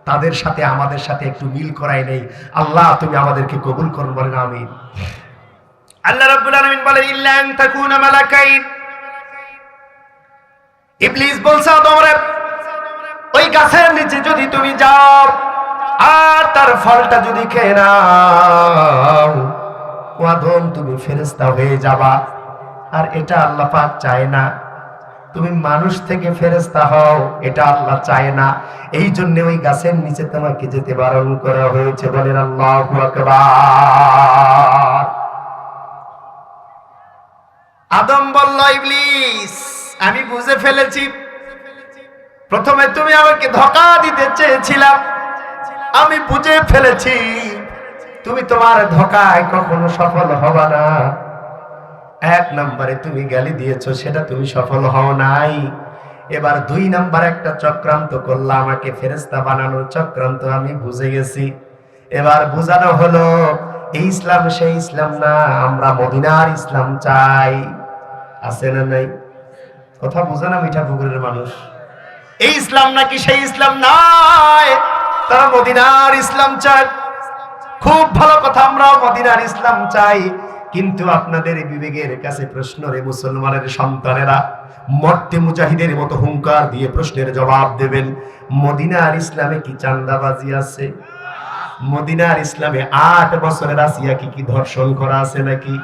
তাদের সাথে আমাদের সাথে একটু মিল করাই নেই। আল্লাহ তুমি আমাদেরকে কবুল করুন, বলেন আমিন। আল্লাহ রাব্বুল আলামিন বলেন ইল্লা আন তাকুনা মালাকাইন। ইবলিস বলছে আদমরে, ওই গাছের নিচে যদি তুমি যাও আর তার ফলটা যদি খেয়ে নাও, আদম তুমি ফেরেশতা হয়ে যাবা। আর এটা আল্লাহ পাক চায় না। তুমি মানুষ থেকে ফেরেশতা হও, এটা আল্লাহ চায় না। এই জন্য ওই গাছের নিচে তোমাকে যেতে বারণ করা হয়েছে। বলেন আল্লাহু আকবার। আদম বলল, ইবলিস আমি বুঝে ফেলেছি, প্রথমে তুমি আমাকে ধোঁকা দিতে চেয়েছিলাম, আমি বুঝে ফেলেছি তুমি তোমার ধোঁকায় কখনো সফল হবা না। 1 নম্বরে তুমি গালি দিয়েছো, সেটা তুমি সফল হও নাই। এবার 2 নম্বর একটা চক্রান্ত করলা, আমাকে ফেরেশতা বানানোর চক্রান্ত আমি বুঝে গেছি। এবার বুঝানো হলো এই ইসলাম সেই ইসলাম না, আমরা মদিনার ইসলাম চাই। আছে না নাই? কথা বুঝে না মিঠাপুকুরের মানুষ? এই ইসলাম নাকি সেই ইসলাম নাই, তারা মদিনার ইসলাম চায়। খুব ভালো কথা, আমরাও মদিনার ইসলাম চাই। কিন্তু আপনাদের বিবেকের কাছে প্রশ্ন রে মুসলমানের সন্তানেরা, মর্তে মুজাহিদের মতো হুঙ্কার দিয়ে প্রশ্নের জবাব দেবেন। মদিনার ইসলামে কি চাঁদাবাজি আছে? মদিনার ইসলামে 8 বছরের আসিয়াকে কি ধর্ষণ করা আছে নাকি?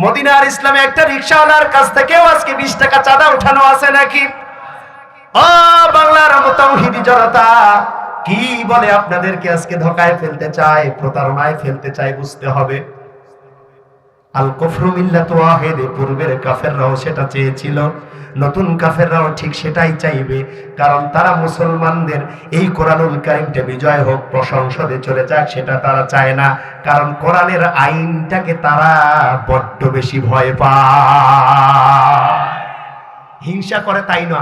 মদিনার ইসলামে একটা রিকশাওয়ালার কাছ থেকেও আজকে 20 টাকা চাঁদা উঠানো আছে নাকি? ও বাংলার মুতাওহিদি জনতা, কি বলে আপনাদেরকে আজকে ধোঁকায় ফেলতে চায়, প্রতারণায় ফেলতে চায়, বুঝতে হবে। আল কুফরু মিল্লাতু ওয়াহিদ, পূর্বের কাফেররাও সেটা চেয়েছিল, নতুন কাফেররাও ঠিক সেটাই চাইবে। কারণ তারা মুসলমানদের এই কোরআনুল কারীমটা বিজয় হোক, প্রশংসতে চলে যাক, সেটা তারা চায় না। কারণ কোরআনের আইনটাকে তারা বড্ড বেশি ভয় পায়। হিংসা করে তাই না,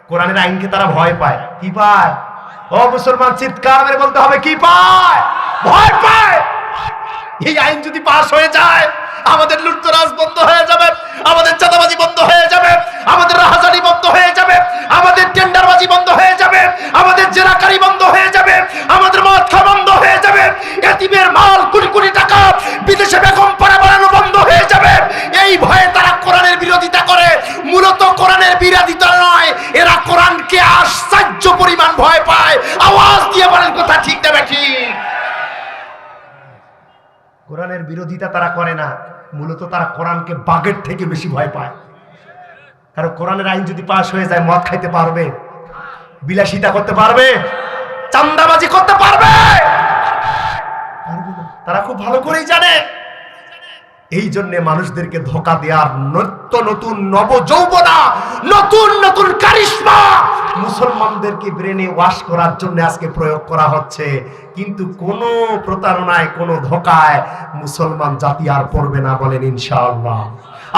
কোরআনের আইনকে তারা ভয় পায়। কি পায়? ও মুসলমান, চিৎকার মেরে বলতে হবে, কি পায়? ভয় পায়। এই আইন যদি পাস হয়ে যায়, আমাদের লুটতরাজ বন্ধ হয়ে যাবে, আমাদের চাঁদাবাজি বন্ধ হয়ে যাবে, আমাদের রাহাজানি বন্ধ হয়ে যাবে, আমাদের টেন্ডারবাজি বন্ধ হয়ে যাবে, আমাদের জেরাকারি বন্ধ হয়ে যাবে, আমাদের মদ খাওয়া বন্ধ হয়ে যাবে, এতিমের মাল কোটি কোটি টাকা বিদেশে বেগম পাড়া বানানো বন্ধ হয়ে যাবে। এই ভয়ে তারা কোরআনের বিরোধিতা করে। মূলত কোরআনের বিরোধিতা নয়, এরা কোরআনকে আশ্চর্য পরিমাণ ভয় পায়। আওয়াজ দিয়ে বলেন, কথা ঠিক না ঠিক? কোরআনের বিরোধিতা তারা করে না, মূলত তারা কোরআনকে বাঘের থেকে বেশি ভয় পায়। কারণ কোরআনের আইন যদি পাস হয়ে যায়, মদ খাইতে পারবে, বিলাসিতা করতে পারবে, চাঁদাবাজি করতে পারবে? তারা খুব ভালো করেই জানে। এই জন্য মানুষদেরকে ধোঁকা দেওয়ার নিত্য নতুন নবযৌবনা, নতুন নতুন কারিশমা মুসলমানদেরকে ব্রেনে ওয়াশ করার জন্য আজকে প্রয়োগ করা হচ্ছে। কিন্তু কোন প্রতারণায়, কোন ধোঁকায় মুসলমান জাতি আর পড়বে না। বলেন ইনশাআল্লাহ।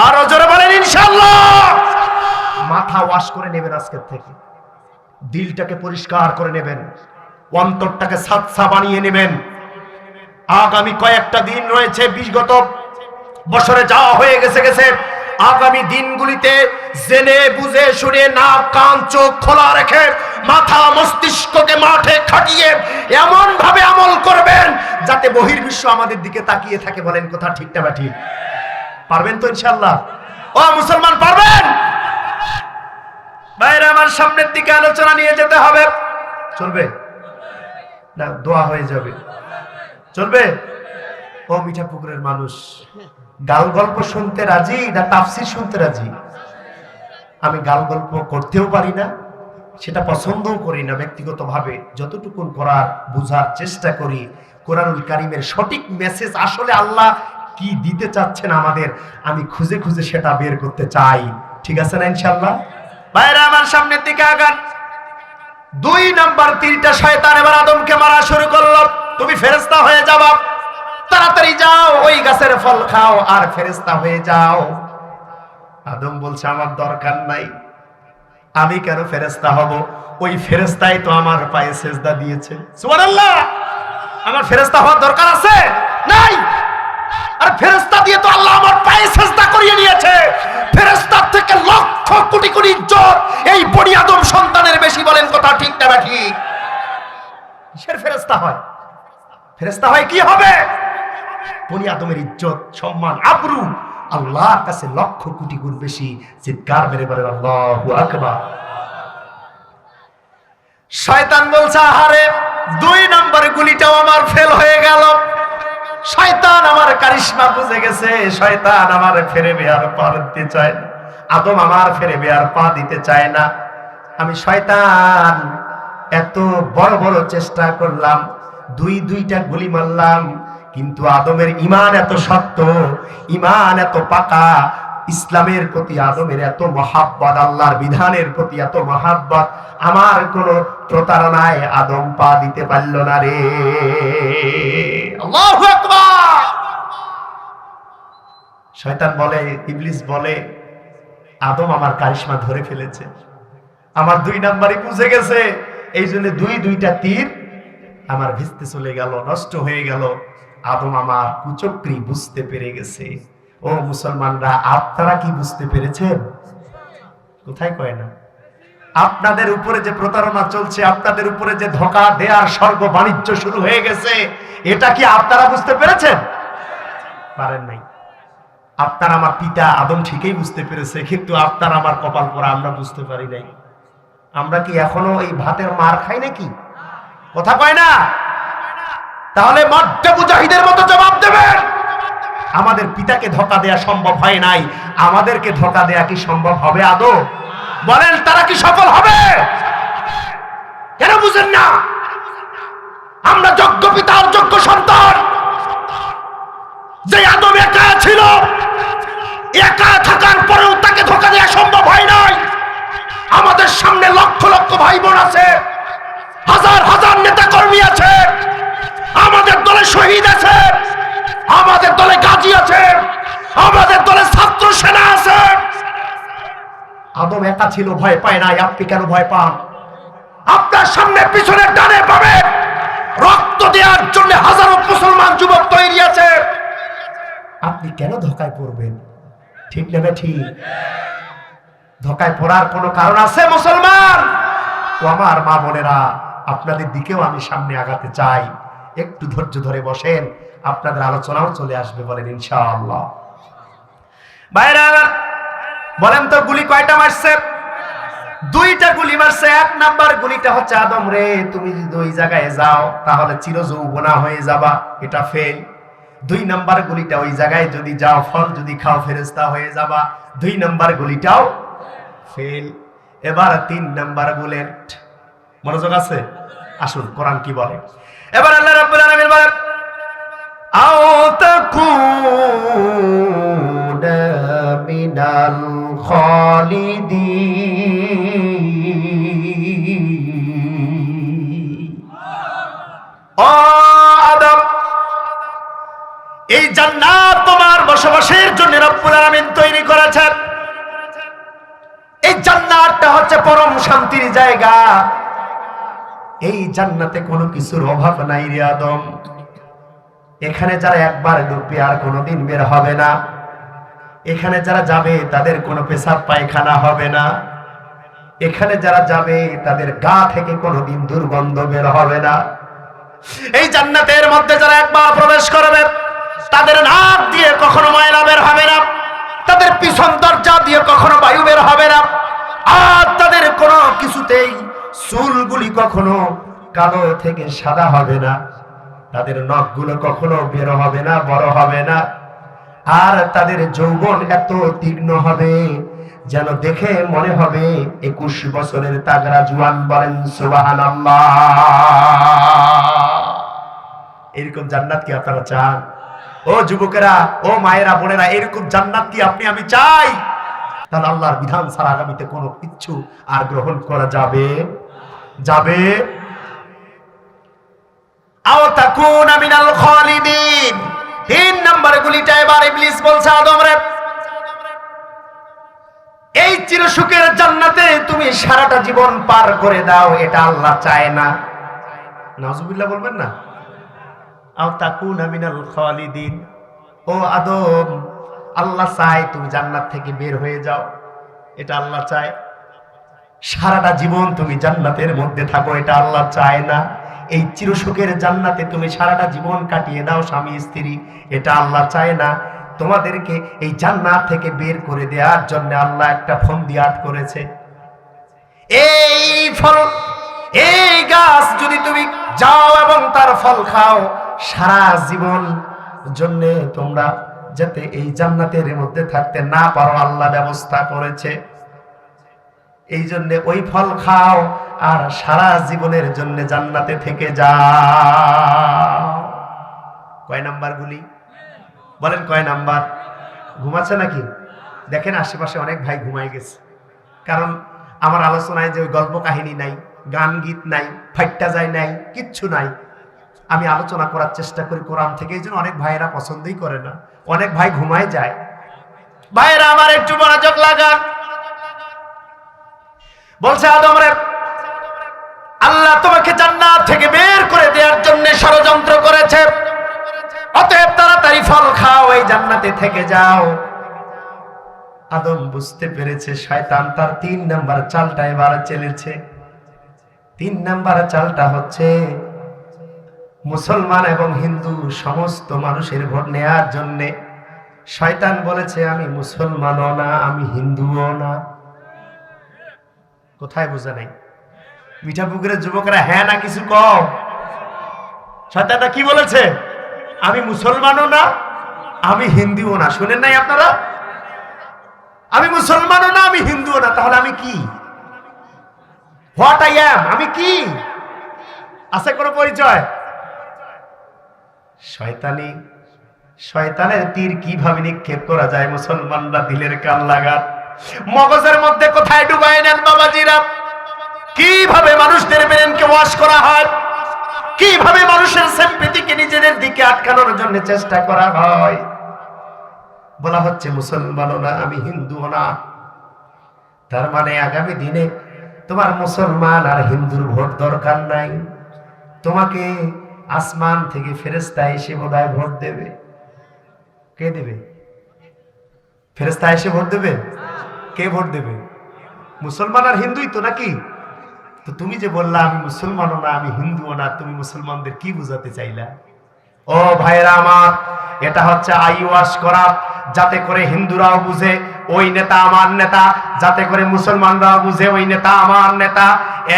আরো জোরে বলেন ইনশাআল্লাহ। মাথা ওয়াশ করে নেবেন আজকের থেকে, দিলটাকে পরিষ্কার করে নেবেন, অন্তরটাকে সাতসা বানিয়ে নেবেন। আগামী কয়েকটা দিন রয়েছে, বিগত বছরে যাওয়া হয়ে গেছে। আগামী দিনগুলিতে জেনে বুঝে শুনে নাক কান চোখ খোলা রেখে মাথা মস্তিষ্ককে মাঠে খাটিয়ে এমন ভাবে আমল করবেন যাতে বহির্বিশ্ব আমাদের দিকে তাকিয়ে থাকে। বলেন কথা ঠিক না ঠিক? পারবেন তো ইনশাআল্লাহ? ও মুসলমান, পারবেন? বাইরে আমার সামনের দিকে আলোচনা নিয়ে যেতে হবে। চলবে না? দোয়া হয়ে যাবে। চলবে? ও মিঠা পুকুরের মানুষ, গাল গল্প শুনতে রাজি না তাফসীর শুনতে রাজি? আমি গাল গল্প করতেও পারি না, সেটা পছন্দও করি না ব্যক্তিগতভাবে। যতটুকু করার বুঝার চেষ্টা করি কোরআনুল কারীমের সঠিক মেসেজ আসলে আল্লাহ কি দিতে চাচ্ছেন আমাদের, আমি খুঁজে খুঁজে সেটা বের করতে চাই। ঠিক আছে না ইনশাআল্লাহ? ভাইরা আমার সামনের দিকে আগান। 2 নাম্বার তীরটা শয়তান এবার আদমকে মারা শুরু করলো। তুমি ফেরেশতা হয়ে যাবা, তাড়াতাড়ি যাও, ওই গাছের ফল খাও আর ফেরেশতা হয়ে যাও। আদম বলছে আমার দরকার নাই, আমি কেন ফেরেশতা হব? ওই ফেরেশতাই তো আমার পায়ে সেজদা দিয়েছে। সুবহানাল্লাহ! আমার ফেরেশতা হওয়ার দরকার আছে? নাই। আর ফেরেশতা দিয়ে তো আল্লাহ আমার পায়ে সেজদা করিয়ে নিয়েছে। ফেরেশতার থেকে লক্ষ কোটি কোটি ইজ্জত এই বনি আদম সন্তানের বেশি। বলেন কথা ঠিক না ঠিক? কিসের ফেরেশতা হয়? ফেরেশতা হয় কি হবে? বনি আদমের ইজ্জত, সম্মান, আবরু আল্লাহর কাছে লক্ষ কোটি গুণ বেশি। চিৎকার মেরে বলেন আল্লাহু আকবার। শয়তান বলছে আহারে 2 নম্বর গুলিটাও আমার ফেল হয়ে গেল। শয়তান আমার কারিশমা বুঝে গেছে। শয়তান আমার ফেরে বেয়ার পা দিতে চায় না, আদম আমার ফেরে বেয়ার পা দিতে চায় না। আমি শয়তান এত বড় বড় চেষ্টা করলাম, 2টা গুলি মারলাম, কিন্তু আদমের ঈমান এত শক্ত, ঈমান এত পাকা, ইসলামের প্রতি আদমের এত মহাব্বত, আল্লাহর বিধানের প্রতি এত মহাব্বত, আমার কোন প্রতারণায় আদম পা দিতে পারল না রে। আল্লাহু আকবার। শয়তান বলে, ইবলিস বলে, আদম আমার কারিশমা ধরে ফেলেছে, আমার 2 নাম্বারই বুঝে গেছে, এই জন্য 2টা তীর আমার ভিজতে চলে গেল, নষ্ট হয়ে গেল। আদম আমার কুচক্রী বুঝতে পেরে গেছে। ও মুসলমানরা, আপনারা কি বুঝতে পেরেছেন? কোথায় কয় না? আপনাদের উপরে যে প্রতারণা চলছে, আপনাদের উপরে যে ধোঁকা দেওয়ার স্বর্গ বাণিজ্য শুরু হয়ে গেছে, এটা কি আপনারা বুঝতে পেরেছেন? পারেন নাই। আপনার আমার পিতা আদম ঠিকই বুঝতে পেরেছে, কিন্তু আপনার আমার কপাল পোড়া, আমরা বুঝতে পারি নাই। আমরা কি এখনো এই ভাতের মার খাই নাকি? কথা কয় না? তাহলে মধ্যে মুজাহিদের মতো জবাব দেবেন। আমাদের পিতাকে ধোঁকা দেয়া সম্ভব হয় নাই, আমাদেরকে ধোঁকা দেয়া কি সম্ভব হবে আদৌ? বলেন, তারা কি সফল হবে? কেন বুঝেন না? আমরা যোগ্য পিতার যোগ্য সন্তান। যে আদম একা ছিল, একা থাকার পরেও তাকে ধোঁকা দেয়া সম্ভব হয় নাই। আমাদের সামনে লক্ষ লক্ষ ভাই বোন আছে, হাজার হাজার নেতা কর্মী আছে, আমাদের দলে শহীদ আছে, আমাদের দলে গাজী আছে, আমাদের দলে ছাত্র সেনা আছে। আদম একা ছিল, ভয় পায় নাই। আপনি কেন ভয় পান? আপনার সামনে পিছনে ডানে বামে রক্ত দেওয়ার জন্য হাজারো মুসলমান যুবক তৈরি আছে। আপনি কেন ধোঁকায় পড়বেন? ঠিক না ঠিক? ধোঁকায় পড়ার কোনো কারণ আছে মুসলমান? ও আমার মা বোনেরা, আপনাদের দিকেও আমি সামনে আগাতে চাই। একটু ধৈর্য ধরে বসেন, আপনাদের আলোচনাও চলে আসবে। বলেন ইনশাআল্লাহ। ভাইরা বলেন তো, গুলি কয়টা মারছে? 2টা গুলি মারছে। 1 নাম্বার গুলিটা হচ্ছে, আদম রে তুমি যদি ওই জায়গায় যাও তাহলে চিরযৌবনা হয়ে যাবা, এটা ফেল। 2 নাম্বার গুলিটা, ওই জায়গায় যদি যাও, ফল যদি খাও, ফেরেশতা হয়ে যাবা। 2 নাম্বার গুলিটাও ফেল। এবার 3 নাম্বার বুলেট। মনোযোগ আছে? আসুন কোরআন কি বলে। এবার আল্লাহ রাব্বুল আলামিন বলেন, আও তাকুনা মিনাল খালিদিন। ও আদম, এই জান্নাত তোমার বসবাসের জন্য রব্বুল আলামিন তৈরি করেছেন। এই জান্নাতটা হচ্ছে পরম শান্তির জায়গা। এই জান্নাতে কোনো কিছুর অভাব নাই রে আদম। এখানে যারা একবার ঢুকবে আর কোনোদিন বের হবে না। এখানে যারা যাবে তাদের কোনো পেশাব পায়খানা হবে না। এখানে যারা যাবে তাদের গা থেকে কোনোদিন দুর্গন্ধ বের হবে না। এই জান্নাতের মধ্যে যারা একবার প্রবেশ করবে তাদের নাক দিয়ে কখনো ময়লা বের হবে না, তাদের পিছন দরজা দিয়ে কখনো বায়ু বের হবে না, আর তাদের কোনো কিছুতেই চুলগুলি কখনো কালো থেকে সাদা হবে না, তাদের নখগুলো কখনো বের হবে না, বড় হবে না, আর তাদের যৌবন এত তীক্ষ্ণ হবে যেন দেখে মনে হবে 21 বছরের তাগড়া জুয়ান। বলেন সুবহানাল্লাহ। এরকম জান্নাত কি আপনারা চান? ও যুবকেরা, ও মায়েরা, বোনেরা, এরকম জান্নাত কি আপনি আমি চাই? তাহলে আল্লাহর বিধান ছাড়া আগামীতে কোনো কিছু আর গ্রহণ করা যাবে যাবে আও তাকুনা মিনাল খালিদিন। 3 নম্বর গুলিটা এবার ইবলিস বলছে আদম রে, এই চিরসুখের জান্নাতে তুমি সারাটা জীবন পার করে দাও, এটা আল্লাহ চায় না। নাউজুবিল্লাহ বলবেন না? আও তাকুনা মিনাল খালিদিন, ও আদম, আল্লাহ চায় তুমি জান্নাত থেকে বের হয়ে যাও, এটা আল্লাহ চায়। সারাটা জীবন তুমি জান্নাতের মধ্যে থাকো, এটা আল্লাহ চায় না। এই চিরসুখের জান্নাতে তুমি সারাটা জীবন কাটিয়ে দাও স্বামী স্ত্রী, এটা আল্লাহ চায় না। তোমাদেরকে এই জান্নাত থেকে বের করে দেওয়ার জন্য আল্লাহ একটা ফন্দি আট করেছে। এই ফল, এই গাছ যদি তুমি যাও এবং তার ফল খাও, সারা জীবন জন্য তোমরা যাতে এই জান্নাতের মধ্যে থাকতে না পারো আল্লাহ ব্যবস্থা করেছে। এই জন্য ওই ফল খাও আর সারা জীবনের জন্য জান্নাতে থেকে যাও। কয় নাম্বার গুলি বলেন? কয় নাম্বার? ঘুমাচ্ছে নাকি? দেখেন আশেপাশে অনেক ভাই ঘুমাই গেছে, কারণ আমার আলোচনায় যে ওই গল্প কাহিনী নাই, গান গীত নাই, ফাইটটা যায় নাই, কিচ্ছু নাই। আমি আলোচনা করার চেষ্টা করি কোরআন থেকে, এই জন্য অনেক ভাইয়েরা পছন্দই করে না, অনেক ভাই ঘুমায় যায়। ভাইয়েরা আমার একটু মনোযোগ লাগান। বলছে আদম রে, আল্লাহ তোমাকে জান্নাত থেকে বের করে দেওয়ার জন্য ষড়যন্ত্র করেছে, অতএব তাড়াতাড়ি ফল খাও, এই জান্নাতে থেকে যাও। আদম বুঝতে পেরেছে শয়তান তার 3 নাম্বার চালটা এবার চেলেছে। 3 নাম্বার চালটা হচ্ছে মুসলমান এবং হিন্দু সমস্ত মানুষের ভোট নেওয়ার জন্য। শয়তান বলেছে আমি মুসলমানও না, আমি হিন্দুও না। কোথায় বুঝে নাই? মিঠাপুকুরের যুবকরা হ্যাঁ না কিছু কম? শয়তানটা কি বলেছে? আমি মুসলমানও না, আমি হিন্দুও না। শুনেন নাই আপনারা? আমি মুসলমানও না, আমি হিন্দুও না, তাহলে আমি কি? What I am? আমি কি? আছে কোনো পরিচয়? শয়তানি, শয়তানের তীর কিভাবে নিক্ষেপ করা যায় মুসলমানরা দিলের কান লাগান, মগজের মধ্যে কোথায় ডুবাই নেন বাবাজিরা। কিভাবে মানুষদের ব্রেনকে ওয়াশ করা হয়, কিভাবে মানুষের সিম্পথিকে নিজেদের দিকে আটকানোর জন্য চেষ্টা করা হয়। বলা হচ্ছে মুসলমানও না, আমি হিন্দুও না। তার মানে আগামী দিনে তোমার মুসলমান আর হিন্দুর ভোট দরকার নাই, তোমাকে আসমান থেকে ফেরেশতা এসে বোধহয় ভোট দেবে। কে দেবে? ফেরেশতা এসে ভোট দেবে? কে ভোট দেবে? মুসলমান আর হিন্দুই তো নাকি? তো তুমি যে বললা আমি মুসলমানও না, আমি হিন্দুও না, তুমি মুসলমানদের কি বুঝাতে চাইলা? ও ভাইরা আমার, এটা হচ্ছে আই ওয়াশ করা, যাতে করে হিন্দুরাও বুঝে ওই নেতা আমার নেতা, যাতে করে মুসলমানরাও বুঝে ওই নেতা আমার নেতা।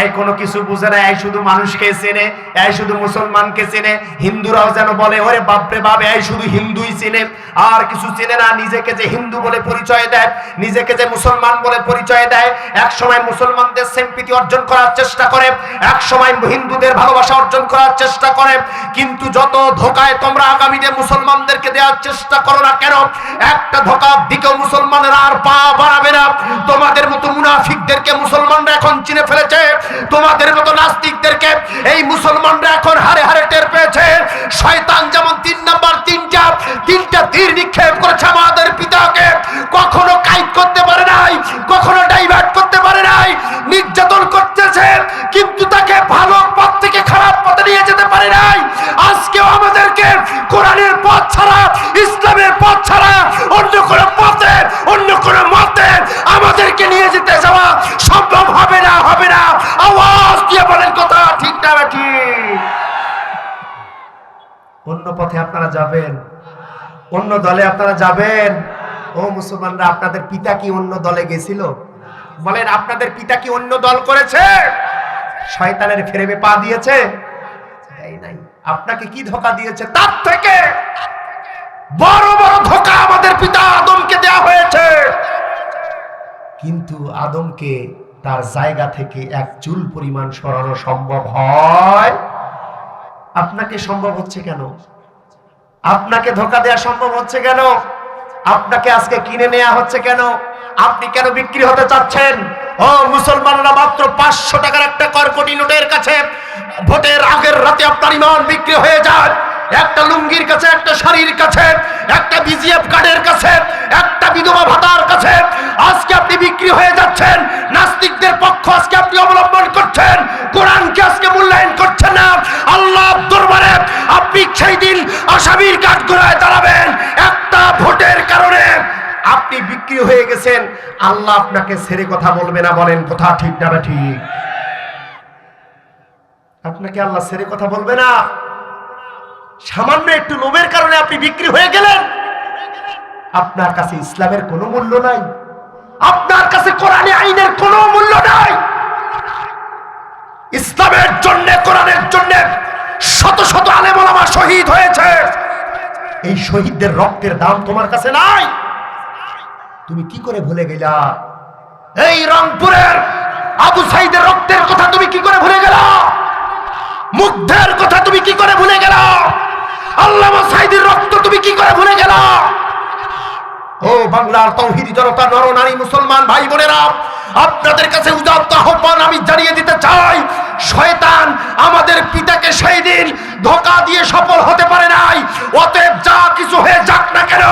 এই কোনো কিছু বুঝে না, এই শুধু মানুষকে চেনে, এই শুধু মুসলমানকে চেনে। হিন্দুরাও যেন বলে ওরে বাপরে বাপ, এই শুধু হিন্দুই চেনে, আর কিছু চেনে না। নিজেকে যে হিন্দু বলে পরিচয় দেয়, নিজেকে যে মুসলমান বলে পরিচয় দেয়, এক সময় মুসলমানদের সিম্পথি অর্জন করার চেষ্টা করে, এক সময় হিন্দুদের ভালোবাসা অর্জন করার চেষ্টা করে। কিন্তু যত ধোকায় তোমরা আগামীতে মুসলমানদেরকে দেওয়ার চেষ্টা করো না কেন, একটা ধোকার দিকেও মুসলমানেরা আর পা বাড়াবে না। তোমাদের মতো মুনাফিকদেরকে মুসলমানরা এখন চিনে ফেলেছে, তোমাদের মতো নাস্তিকদেরকে এই মুসলমানরা এখন হারে হারে টের পেয়েছে। শয়তান যেমন 3 নাম্বার তিনটা তীর নিক্ষেপ করেছে আমাদের পিতাকে, কখনো কাইদ করতে পারে নাই, কখনো ডাইভার্ট করতে পারে নাই, নির্যাতন করতেছে কিন্তু তাকে ভালো পথ থেকে খারাপ পথে নিয়ে যেতে পারে নাই। আজকেও আমাদেরকে কোরআনের পথ ছাড়া, ইসলামের পথ ছাড়া অন্য কোনো পথে অন্য কোনো মতে আমাদেরকে নিয়ে যেতে যাওয়া সম্ভব হবে না, হবে না। আওয়াজ দিয়ে বলেন কথা ঠিক না ঠিক? অন্য পথে আপনারা যাবেন, অন্য দলে আপনারা যাবেন। ও মুসলমানরা, আপনাদের পিতা কি অন্য দলে গেছিল? বলেন, আপনাদের পিতা কি অন্য দল করেছে? শয়তানের ফ্রেমে পা দিয়েছে? নাই। আপনাকে কি ধোঁকা দিয়েছে? তার থেকে বড় বড় ধোঁকা আমাদের পিতা আদমকে দেয়া হয়েছে। কিন্তু আদমকে তার জায়গা থেকে এক চুল পরিমাণ সরানো সম্ভব হয়? আপনাকে সম্ভব হচ্ছে কেন? আপনাকে ধোঁকা দেওয়া সম্ভব হচ্ছে কেন? আপনাকে আজকে কিনে নেওয়া হচ্ছে কেন? আপনি কেন বিক্রি হতে চাচ্ছেন? ও মুসলমানরা, মাত্র 500 টাকার একটা করকটি নোটের কাছে ভোটের আগের রাতে আপনার ইমান বিক্রি হয়ে যায়। একটা লুঙ্গির কাছে, একটা শাড়ির কাছে, একটা বিজিএফ কার্ডের কাছে, একটা বিধবা ভাতার কাছে আজকে আপনি বিক্রি হয়ে যাচ্ছেন। নাস্তিকদের পক্ষ আজকে আপনি অবলম্বন করছেন, কোরআনকে আজকে মূল্যায়ন করছেন না। আল্লাহর দরবারে আপনি সেই দিন আসামির কাঠগড়ায় দাঁড়াবেন। একটা ভোটের কারণে আপনি বিক্রি হয়ে গেছেন। আল্লাহ আপনাকে ছেড়ে কথা বলবে না। বলেন কথা ঠিক না ঠিক? আপনাকে আল্লাহ ছেড়ে কথা বলবে না। সামান্য একটু লোভের কারণে আপনি বিক্রি হয়ে গেলেন। আপনার কাছে ইসলামের কোনো মূল্য নাই, আপনার কাছে কোরআনে আইনের কোনো মূল্য নাই। ইসলামের জন্য, কোরআনের জন্য শত শত আলেম ওলামা শহীদ হয়েছে। এই শহীদদের রক্তের দাম তোমার কাছে নাই। তুমি কি করে ভুলে গেলা? এই রংপুরের আবু সাইদের রক্তের কথা তুমি কি করে ভুলে গেলা? মুগ্ধের কথা তুমি কি করে ভুলে গেলা? আল্লামা সাইদের রক্ত তুমি কি করে ভুলে গেলা? ও বাংলার তাওহীদি জনতা, নরনারী মুসলমান ভাই বোনেরা, আপনাদের কাছে উদাত্ত আহ্বান আমি জানিয়ে দিতে চাই, শয়তান আমাদের পিতাকে সেই দিন ধোঁকা দিয়ে সফল হতে পারে নাই। অতএব যা কিছু হয়ে যাক না কেন,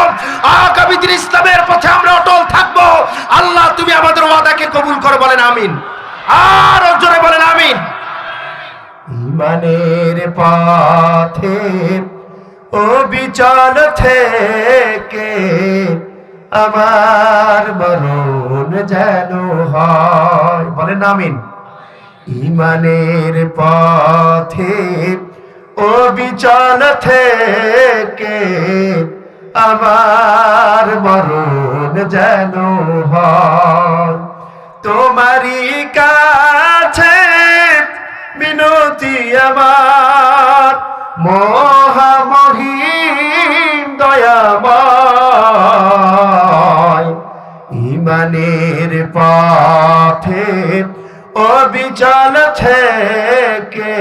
আগামী দিন ইসলামের পথে আমরা অটল থাকবো। আল্লাহ তুমি আমাদের ওয়াদাকে কবুল করো। বলেন আমিন। আর জোরে বলেন আমিন। ইমানের পথে অবিচল থেকে আমার মরণ যেন হয়। বলেন আমিন। ইমানের পথে অবিচল থেকে আমার মরণ যেন হয়। তোমারই কাছে মিনতি আমার, মহামহিম দয়াময়। ইমানের পথে অবিচল থেকে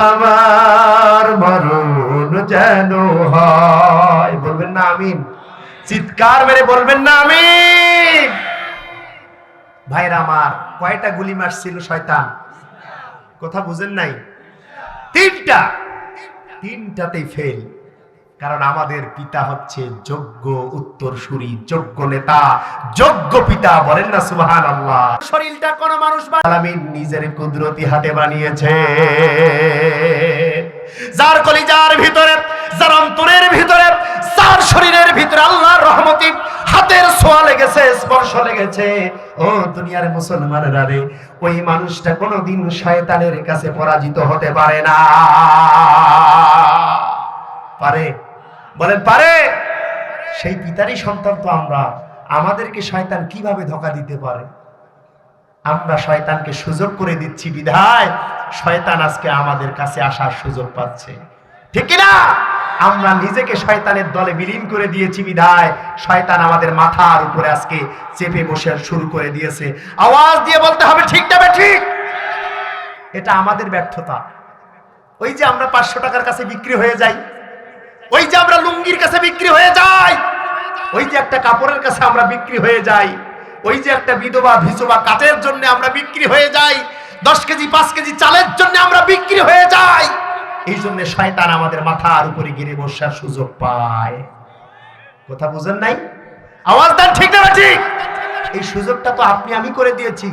আমার মরণ যেন হয়। বলবেন না আমিন? চিৎকার মেরে বলবেন না আমিন? ভাইরা আমার, কয়টা গুলি মারছিল শয়তান? কথা বুঝেন নাই? 3টা। 3টাতেই ফেল। কারণ আমাদের পিতা হচ্ছে যোগ্য উত্তরসূরি, যোগ্য নেতা, যোগ্য পিতা। বলেন না সুবহানাল্লাহ। শরীরটা কোন মানুষ আলামিন নিজের কুদরতি হাতে বানিয়েছে। যার কলিজার ভিতরে, যার অন্তরের ভিতরে, যার শরীরের ভিতরে আল্লাহর রহমতি হাতের ছোঁয়া লেগেছে, স্পর্শ লেগেছে, ও দুনিয়ার মুসলমানেরা রে, ওই মানুষটা কোনোদিন শয়তানের কাছে পরাজিত হতে পারে না। পারে? বলেন পারে? সেই পিতারই সন্তান তো আমরা। আমাদেরকে শয়তান কিভাবে ধোঁকা দিতে পারে? আমরা শয়তানকে সুযোগ করে দিচ্ছি বিধায় শয়তান আজকে আমাদের কাছে আসার সুযোগ পাচ্ছে। ঠিক কি না? আমরা নিজেকে শয়তানের দলে বিলীন করে দিয়েছি বিধায় শয়তান আমাদের মাথার উপরে আজকে চেপে বসে শুরু করে দিয়েছে। আওয়াজ দিয়ে বলতে হবে ঠিক না ঠিক? এটা আমাদের ব্যর্থতা। ওই যে আমরা 500 টাকার কাছে বিক্রি হয়ে যাই, ওই যে আমরা লুঙ্গির কাছে বিক্রি হয়ে যাই, ওই যে একটা কাপড়ের কাছে আমরা বিক্রি হয়ে যাই, ওই যে একটা বিধবা ভিজবা কাঠের জন্য আমরা বিক্রি হয়ে যাই, 10 কেজি 5 কেজি চালের জন্য আমরা বিক্রি হয়ে যাই। এই জন্য শয়তান আমাদের মাথার উপরে গিরে বসার সুযোগ পায়। কথা বুঝেন নাই? আওয়াজ দেন ঠিক না ঠিক? এই সুযোগটা তো আপনি আমি করে দিয়েছি।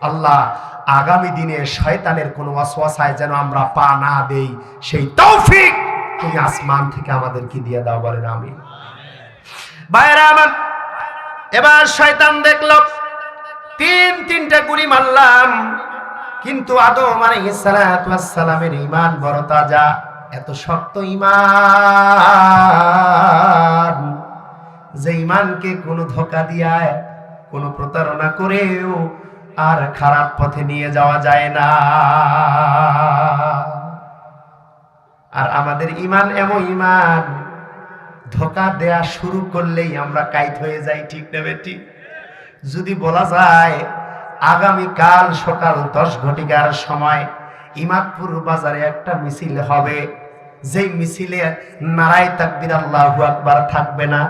আল্লাহ আগামী দিনে শয়তানের কোনো ওয়াসওয়াসায় যেন আমরা পা না দেই, সেই তৌফিক তুমি আসমান থেকে আমাদেরকে দিয়ে দাও। বলেন আমিন। ভাইরা আমার, এবার শয়তান দেখল তিনটা গুলি মারলাম, কিন্তু আদম আলাইহিস সালাতু ওয়াস সালামের ঈমান বড় তাজা, এত শক্ত ঈমান যে ঈমানকে কোনো ধোঁকা দিয়া, কোনো প্রতারণা করেও আর খারাপ পথে নিয়ে যাওয়া যায় না। আর আমাদের ঈমান এমন ঈমান, ধোঁকা দেয়া শুরু করলেই আমরা কাইত হয়ে যাই, ঠিক না বেটি? যদি বলা যায় আগামীকাল সকাল 10 ঘটিকার সময় ইমাদপুর বাজারে একটা মিছিল হবে, যেই মিছিলে নারায়ে তাকবীর আল্লাহু আকবার থাকবে না,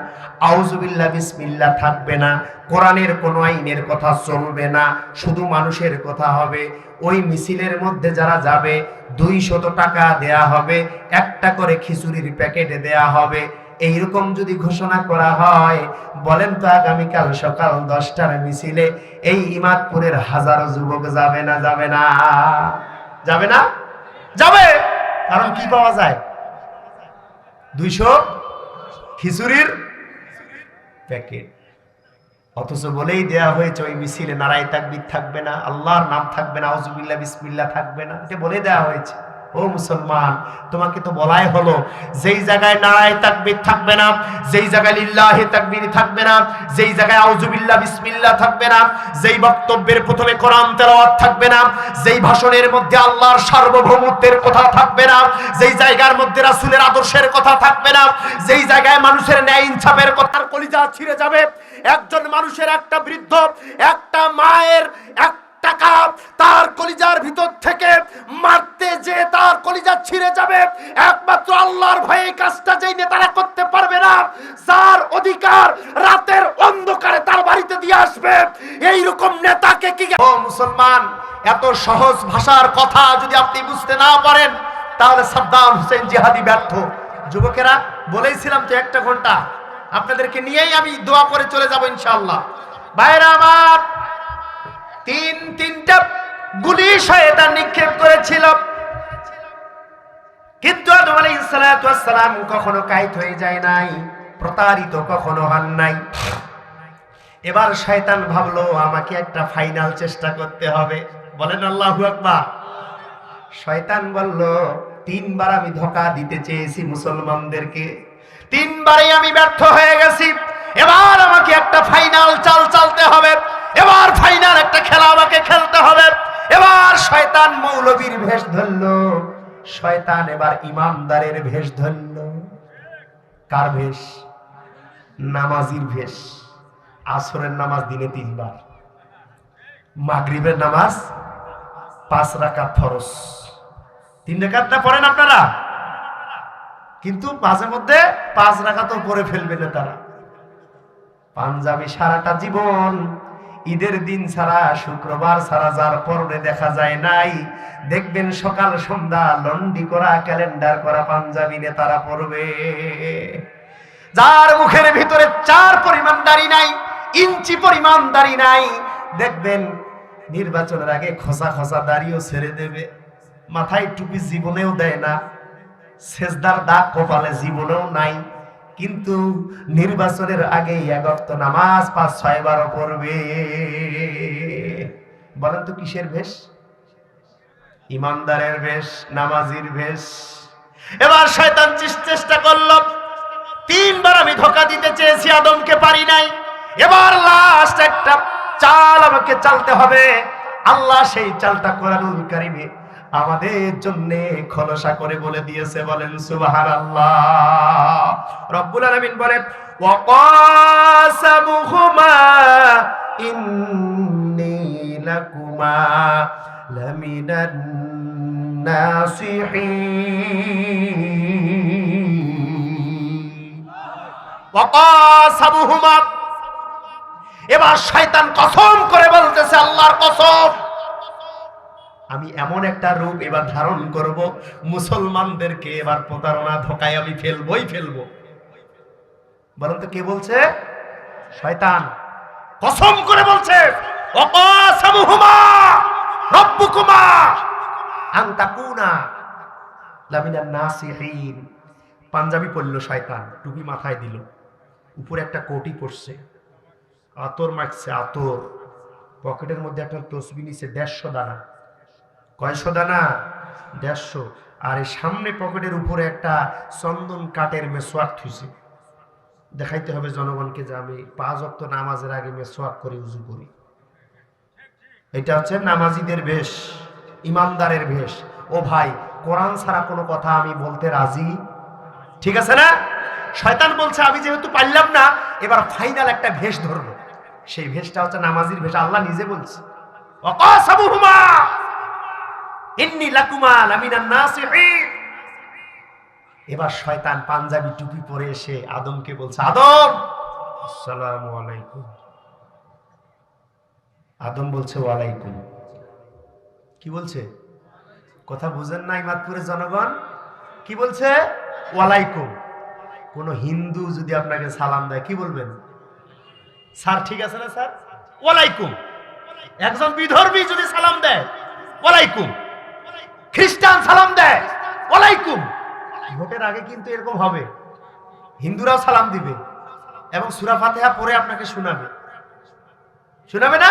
আউযুবিল্লাহ বিসমিল্লাহ থাকবে না, কোরআনের কোনো আইনের কথা চলবে না, শুধু মানুষের কথা হবে। ওই মিছিলের মধ্যে যারা যাবে 200 টাকা দেয়া হবে, একটা করে খিচুড়ির প্যাকেট দেয়া হবে। এইরকম যদি ঘোষণা করা হয়, বলেন তো আগামীকাল সকাল 10টার মিছিলে এই ইমাদপুরের হাজারো যুবক যাবে না? যাবে না? যাবে না? যাবে। কারণ কি পাওয়া যায়? 200 খিচুড়ির প্যাকেট। অথচ বলেই দেয়া হয়েছে ওই মিছিলে নারায়ে তাকবীর থাকবে না, আল্লাহর নাম থাকবে না, আউযুবিল্লাহ বিসমিল্লাহ থাকবে না। এটা বলে দেয়া হয়েছে। ও মুসলমান, তোমাকে তো বলাই হলো যেই জায়গায় নারায়ে তাকবীর থাকবে না, যেই জায়গায় লিল্লাহি তাকবীর থাকবে না, যেই জায়গায় আউযুবিল্লাহ বিসমিল্লাহ থাকবে না, যেই বক্তব্যের প্রথমে কোরআন তেলাওয়াত থাকবে না, যেই ভাষণের মধ্যে আল্লাহর সার্বভৌমত্বের কথা থাকবে না, যেই জায়গার মধ্যে রাসূলের আদর্শের কথা থাকবে না, যেই জায়গায় মানুষের ন্যায় ইনসাফের কথার কলিজা ছিঁড়ে যাবে। একজন মানুষের, একটা বৃদ্ধ, একটা মায়ের টাকা তার কলিজার ভিতর থেকে মারতে যে তার কলিজা ছিঁড়ে যাবে, একমাত্র আল্লাহর ভয়ে কাজটা যেই নেতারা করতে পারবে না, যার অধিকার রাতের অন্ধকারে তার বাড়িতে দিয়ে আসবে, এইরকম নেতাকে কি? ও মুসলমান, এত সহজ ভাষার কথা যদি আপনি বুঝতে না পারেন, তাহলে সাদ্দাম হোসেন জিহাদি ব্যর্থ। যুবকেরা, বলেছিলাম তো 1 ঘন্টা আপনাদেরকে নিয়েই আমি দোয়া করে চলে যাব ইনশাআল্লাহ। ভাইরা আমার, তিনটা গুলি শয়তান নিক্ষেপ করেছিল, কিন্তু আদম আলাইহিস সালাতু ওয়াস সালাম কখনো কাইত হয়ে যায় নাই, প্রতারিত কখনো হন নাই। এবার শয়তান ভাবলো আমাকে একটা ফাইনাল চেষ্টা করতে হবে। বলেন আল্লাহু আকবার। শয়তান বলল, 3 বার আমি ধোঁকা দিতে চেয়েছি মুসলমানদেরকে, 3 বারই আমি ব্যর্থ হয়ে গেছি। এবার আমাকে একটা ফাইনাল চাল চালতে হবে, এবার ফাইনাল একটা খেলা আমাকে খেলতে হবে। এবার শয়তান মৌলবীর ভেষ ধরলো, শয়তান এবার ইমামদারের ভেষ ধরলো। কার ভেষ? নামাজির ভেষ। আসরের নামাজ দিনে 3 বার, মাগরিবের নামাজ 5 রাকাত ফরজ। 3 রাকাতটা পড়েন আপনারা, কিন্তু মাঝে মধ্যে 5 রাকাতও পড়ে ফেলবে না তারা। পাঞ্জাবি সারাটা জীবন ঈদের দিন ছাড়া, শুক্রবার ছাড়া যার পরনে দেখা যায় নাই, দেখবেন সকাল সন্ধ্যা লন্ডি করা, ক্যালেন্ডার করা পাঞ্জাবি নেতারা পরবে। যার মুখের ভিতরে 4 পরিমাণ দাড়ি নাই, ইঞ্চি পরিমাণ দাড়ি নাই, দেখবেন নির্বাচনের আগে খোসা খোসা দাড়িও ছেড়ে দেবে, মাথায় টুপি জীবনেও দেয় না, সেজদার দাগ কপালে জীবনেও নাই, কিন্তু নির্বাচনের আগে 1 ওয়াক্ত নামাজ 5-6 বার পড়বে। বলেন তো কিসের ভেষ? ইমানদারের ভেষ, নামাজির ভেষ। এবার শয়তান চেষ্টা করলো, 3 বার আমি ধোঁকা দিতে চেয়েছি, আদমকে পারি নাই। এবার লাস্ট একটা চাল আমাকে চালতে হবে। আল্লাহ সেই চালটা কোরআনুল কারীমে আমাদের জন্য খোলাসা করে বলে দিয়েছে। বলেন সুবহানাল্লাহ। রব্বুল আলামিন বলেন, ওয়াকাসামুহুমা ইন্নী লাকুমা লামিনান নাসিহিন। ওয়াকাসামুহুমা, এবার শয়তান কসম করে বলতেছে, আল্লাহর কসম, আমি এমন একটা রূপ এবার ধারণ করব, মুসলমানদেরকে এবার প্রতারণা ধোঁকায় আমি ফেলবই ফেলবো। বলেন তো কে বলছে? শয়তান কসম করে বলছে, ওয়াকাসামুহুমা রাব্বুকুমা আন তাকুনা লামিনান নাসিহিন। পাঞ্জাবি পরল শয়তান, টুপি মাথায় দিল, উপরে একটা কোটি পড়ছে, আতর মাখছে, আতর, পকেটের মধ্যে একটা তসবি নিছে 150 দানা। কয়শো দানা? 150। আর এই সামনে পকেটের উপরে একটা চন্দন কাঠের মেসওয়াক থুইছে। দেখাইতে হবে জনগণকে যে আমি 5 ওয়াক্ত নামাজের আগে মেসওয়াক করে উজু করি। এটা হচ্ছে নামাজিদের বেশ, ইমানদারের বেশ। ও ভাই, কোরআন ছাড়া কোনো কথা আমি বলতে রাজি, ঠিক আছে না? শয়তান বলছে আমি যেহেতু পারলাম না, এবার ফাইনাল একটা ভেষ ধরবো। সেই ভেষটা হচ্ছে নামাজির ভেষ। আল্লাহ নিজে বলছে, ওয়াকাসাবুহুমা ইন্নী লাকুমা লামিনান নাসিহিন। এবার শয়তান পাঞ্জাবি টুপি পরে এসে আদমকে বলছে, আদম আসসালামু আলাইকুম। আদম বলছে ওয়ালাইকুম। কি বলছে? কথা বুঝেন না ইমাদপুরের জনগণ? কি বলছে? ওয়ালাইকুম। কোন হিন্দু যদি আপনাকে সালাম দেয় কি বলবেন? স্যার ঠিক আছে না স্যার? ওয়ালাইকুম। একজন বিধর্মী যদি সালাম দেয় ওয়ালাইকুম, খ্রিস্টান সালাম দেয় ওয়ালাইকুম। ভোটের আগে কিন্তু এরকম হবে, হিন্দুরাও সালাম দিবে এবং সূরা ফাতিহা পড়ে আপনাকে শোনাবে, শোনাবে না?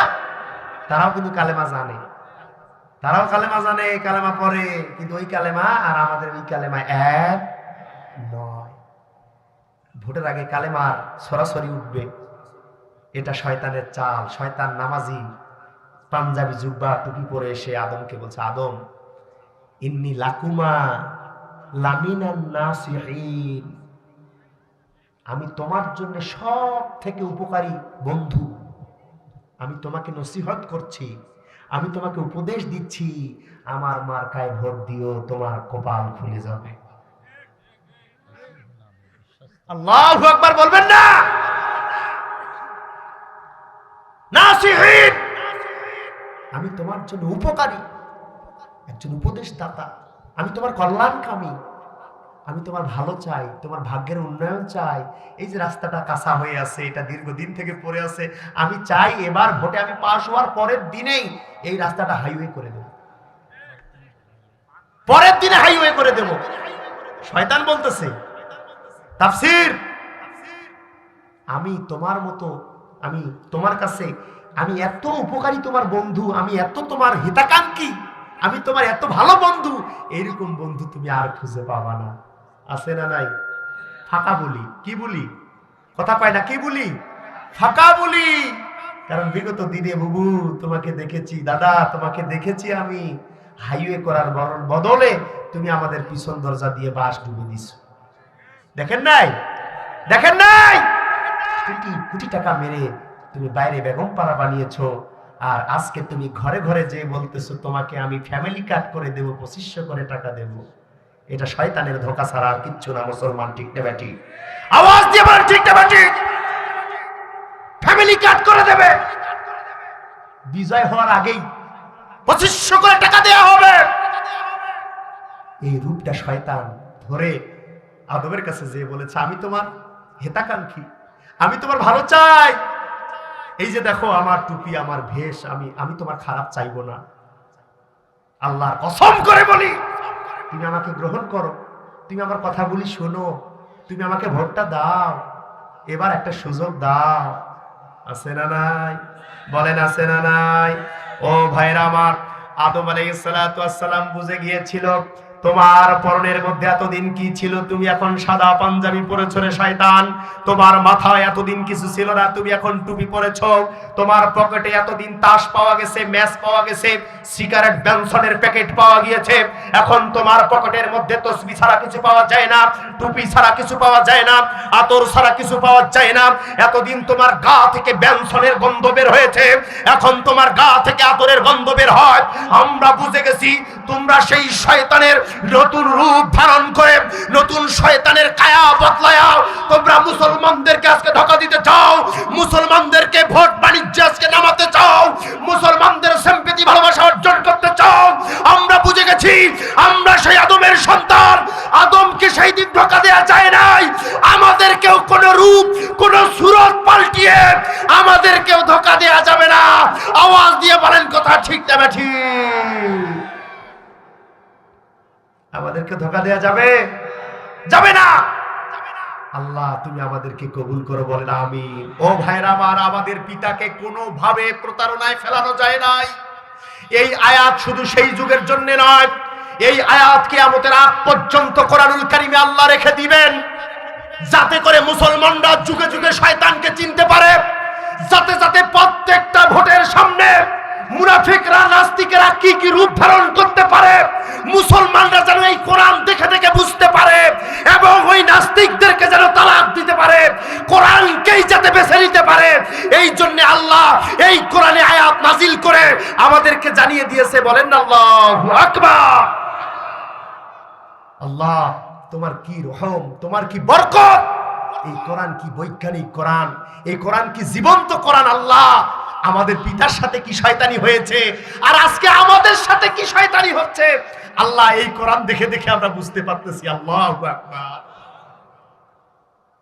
তারাও কিন্তু কালেমা জানে, তারাও কালেমা জানে, কালেমা পড়ে, কিন্তু ওই কালেমা আর আমাদের ওই কালেমা এক নয়। ভোটের আগে কালেমার সরাসরি উঠবে, এটা শয়তানের চাল। শয়তান নামাজি পাঞ্জাবি জুব্বা টুপি পরে এসে আদমকে বলছে, আদম ইন্নী লাকুমা লামিনান নাসিহিন। আমি তোমার জন্য সব থেকে উপকারী বন্ধু। আমি তোমাকে নসিহত করছি, আমি তোমাকে উপদেশ দিচ্ছি, আমার মার্কায় ভোট দিও, তোমার কপাল খুলে যাবে। আল্লাহু আকবার বলবেন না? নাসিহিন, আমি তোমার জন্য উপকারী, একজন উপদেশদাতা, আমি তোমার কল্যাণকামী, আমি তোমার ভালো চাই, তোমার ভাগ্যের উন্নয়ন চাই। এই যে রাস্তাটা কাঁচা হয়ে আছে, এটা দীর্ঘদিন থেকে পড়ে আছে, আমি চাই এবার ভোটে আমি পাস হওয়ার পরের দিনেই এই রাস্তাটা হাইওয়ে করে দেব, পরের দিনে হাইওয়ে করে দেব। শয়তান বলতেছে তাফসীর, আমি তোমার মতো, আমি তোমার কাছে, আমি এত উপকারী তোমার বন্ধু, আমি এত তোমার হিতাকাঙ্ক্ষী, আমি তোমার এত ভালো বন্ধু, এইরকম বন্ধু তুমি আর খুঁজে পাবা না। আছে না নাই? ফাঁকা বলি, কি বলি? কথা পায় না, কি বলি? ফাঁকা বলি। কারণ বিগত দিনে বুবু তোমাকে দেখেছি, দাদা তোমাকে দেখেছি আমি, হাইওয়ে করার বদলে তুমি আমাদের পিছন দরজা দিয়ে বাস ডুবে দিছো। দেখেন নাই? দেখেন নাই? কোটি কোটি টাকা মেরে তুমি বাইরে বেগম পাড়া বানিয়েছো, আর আজকে তুমি ঘরে ঘরে যে বলতেছো তোমাকে আমি ফ্যামিলি কাট করে দেব, 2500 করে টাকা দেব। এটা শয়তানের ধোঁকা ছাড়া আর কিচ্ছু না। মুসলমান ঠিক না ব্যাটি? আওয়াজ দিয়ে বলেন ঠিক না ব্যাটি? ফ্যামিলি কাট করে দেবে, বিজয় হওয়ার আগেই 2500 করে টাকা দেওয়া হবে। এই রূপটা শয়তান ধরে আদমের কাছে যে বলেছে আমি তোমার হিতাকাঙ্ক্ষী, আমি তোমার ভালো চাই, এই যে দেখো আমার টুপি, আমার ভেষ, আমি তোমার খারাপ চাইবো না। আল্লাহর কসম করে বলি, তুমি আমাকে গ্রহণ করো, তুমি আমার কথাগুলি শোনো, তুমি আমাকে ভোটটা দাও, এবার একটা সুযোগ দাও। আছে না নাই? বলেন আছে না নাই? ও ভাইরা আমার, আদম আলাইহিস সালাতু ওয়াস সালাম বুঝে গিয়েছিল তোমার পরনের মধ্যে এতদিন কি ছিল। তুমি এখন সাদা পাঞ্জাবি পরেছো রে শয়তান, তোমার মাথায় এতদিন কিছু ছিল না, তুমি এখন টুপি পরেছো। তোমার পকেটে এতদিন তাস পাওয়া গেছে, ম্যাচ পাওয়া গেছে, সিগারেট বেনসনের প্যাকেট পাওয়া গিয়েছে, এখন তোমার পকেটের মধ্যে তসবি ছাড়া কিছু পাওয়া যায় না, টুপি ছাড়া কিছু পাওয়া যায় না, আতর ছাড়া কিছু পাওয়া যায় না। এতদিন তোমার গা থেকে বেনসনের গন্ধ বের হয়েছে, এখন তোমার গা থেকে আতরের গন্ধ বের হয়। আমরা বুঝে গেছি তোমরা সেই শয়তানের নতুন রূপ ধারণ করে, নতুন শয়তানের কায়া বদলায়া তোমরা মুসলমানদেরকে আজকে ধোঁকা দিতে চাও, মুসলমানদেরকে ভোট বাণিজ্যে আজকে নামাতে চাও, মুসলমানদের সিম্পথি ভালোবাসা অর্জন করতে চাও। আমরা বুঝে গেছি আমরা সেই আদমের সন্তান, আদমকে সেই দিন ধোঁকা দেওয়া যায় নাই, আমাদেরকেও কোন রূপ কোন সুরত পাল্টিয়ে আমাদেরকেও ধোঁকা দেওয়া যাবে না। আওয়াজ দিয়ে বলেন কথা ঠিক না ঠিক? আমাদেরকে ধোঁকা দেওয়া যাবে? যাবে না। আল্লাহ তুমি আমাদেরকে কবুল করো, বলেন আমিন। ও ভাইরা আমার, আমাদের পিতাকে কোনোভাবে প্রতারণায় ফেলানো যায় নাই। এই আয়াত শুধু সেই যুগের জন্য নয়, এই আয়াত কিয়ামতের আগ পর্যন্ত কোরআনুল কারীমে আল্লাহ রেখে দিবেন, যাতে করে মুসলমানরা যুগে যুগে শয়তানকে চিনতে পারে, যাতে যাতে প্রত্যেকটা ভোটের সামনে মুনাফিকরা নাস্তিকেরা কি কি রূপ ধারণ করতে পারে মুসলমানরা যেন এই কোরআন দেখে দেখে বুঝতে পারে, এবং ওই নাস্তিকদেরকে যেন তালাক দিতে পারে, কোরআনকেই যাতে বেছে নিতে পারে। এই জন্য আল্লাহ এই কোরআনে আয়াত নাজিল করে আমাদেরকে জানিয়ে দিয়েছে, বলেন আল্লাহু আকবার। আল্লাহ তোমার কি রহম, তোমার কি বরকত। এই কোরআন কি বৈজ্ঞানিক কোরআন, এই কোরআন কি জীবন্ত কোরআন। আল্লাহ আমাদের পিতার সাথে কি শয়তানি হয়েছে, আর আজকে আমাদের সাথে কি শয়তানি হচ্ছে, আল্লাহ এই কোরআন দেখে দেখে আমরা বুঝতে পারতেছি। আল্লাহু আকবার।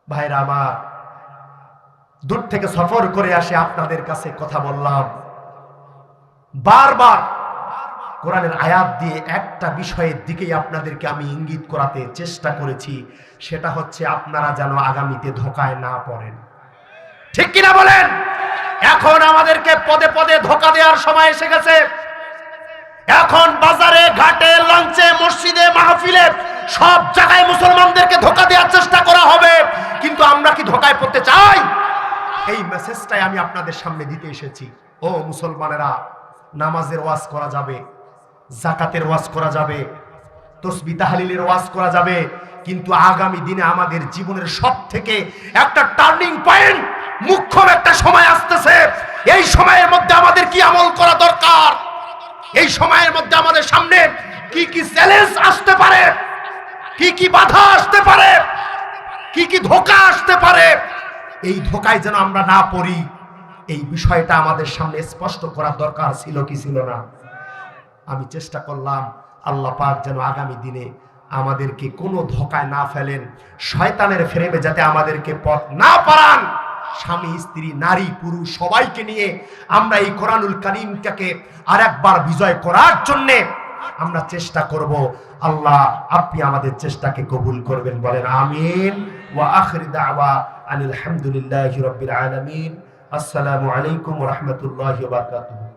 ভাইরা আমার, দূর থেকে সফর করে আসে আপনাদের কাছে কথা বললাম, বারবার কোরআনের আয়াত দিয়ে একটা বিষয়ের দিকেই আপনাদেরকে আমি ইঙ্গিত করাতে চেষ্টা করেছি, সেটা হচ্ছে আপনারা যেন আগামীতে ধোঁকায় না পড়েন। ঠিক কিনা বলেন? এখন আমাদেরকে পদে পদে ধোঁকা দেওয়ার সময় এসে গেছে। এখন বাজারে ঘাটে লঞ্চে মসজিদে মাহফিলে সব জায়গায় মুসলমানদেরকে ধোঁকা দেওয়ার চেষ্টা করা হবে, কিন্তু আমরা কি ধোঁকায় পড়তে চাই? এই মেসেজটাই আমি আপনাদের সামনে দিতে এসেছি। ও মুসলমানেরা, নামাজের ওয়াজ করা যাবে, যাকাতের ওয়াজ করা যাবে, তাসবিহ তাহলিলের ওয়াজ করা যাবে, কিন্তু আগামী দিনে আমাদের জীবনের সব থেকে একটা টার্নিং পয়েন্ট, মুখ্য একটা সময় আসতেছে। এই সময়ের মধ্যে আমাদের কি আমল করা দরকার, এই সময়ের মধ্যে আমাদের সামনে কি কি চ্যালেঞ্জ আসতে পারে, কি কি বাধা আসতে পারে, কি কি ধোঁকা আসতে পারে, এই ধোঁকায় যেন আমরা না পড়ি, এই বিষয়টা আমাদের সামনে স্পষ্ট করার দরকার ছিল কি ছিল না? আমি চেষ্টা করলাম আল্লাহ পাক যেন আগামী দিনে আমাদেরকে কোনো ধোঁকায় না ফেলেন, শয়তানের ফ্রেমে যাতে আমাদেরকে পথ না পারান। স্বামী স্ত্রী নারী পুরুষ সবাইকে নিয়ে আমরা এই কোরআনুল কারীমটাকে আরেকবার বিজয় করার জন্য আমরা চেষ্টা করব। আল্লাহ আপনি আমাদের চেষ্টাকে কবুল করবেন, বলেন আমিন। ওয়া আখিরু দাওয়া আনিল হামদুলিল্লাহি রাব্বিল আলামিন। আসসালামু আলাইকুম ওয়া রাহমাতুল্লাহি ওয়া বারাকাতুহু।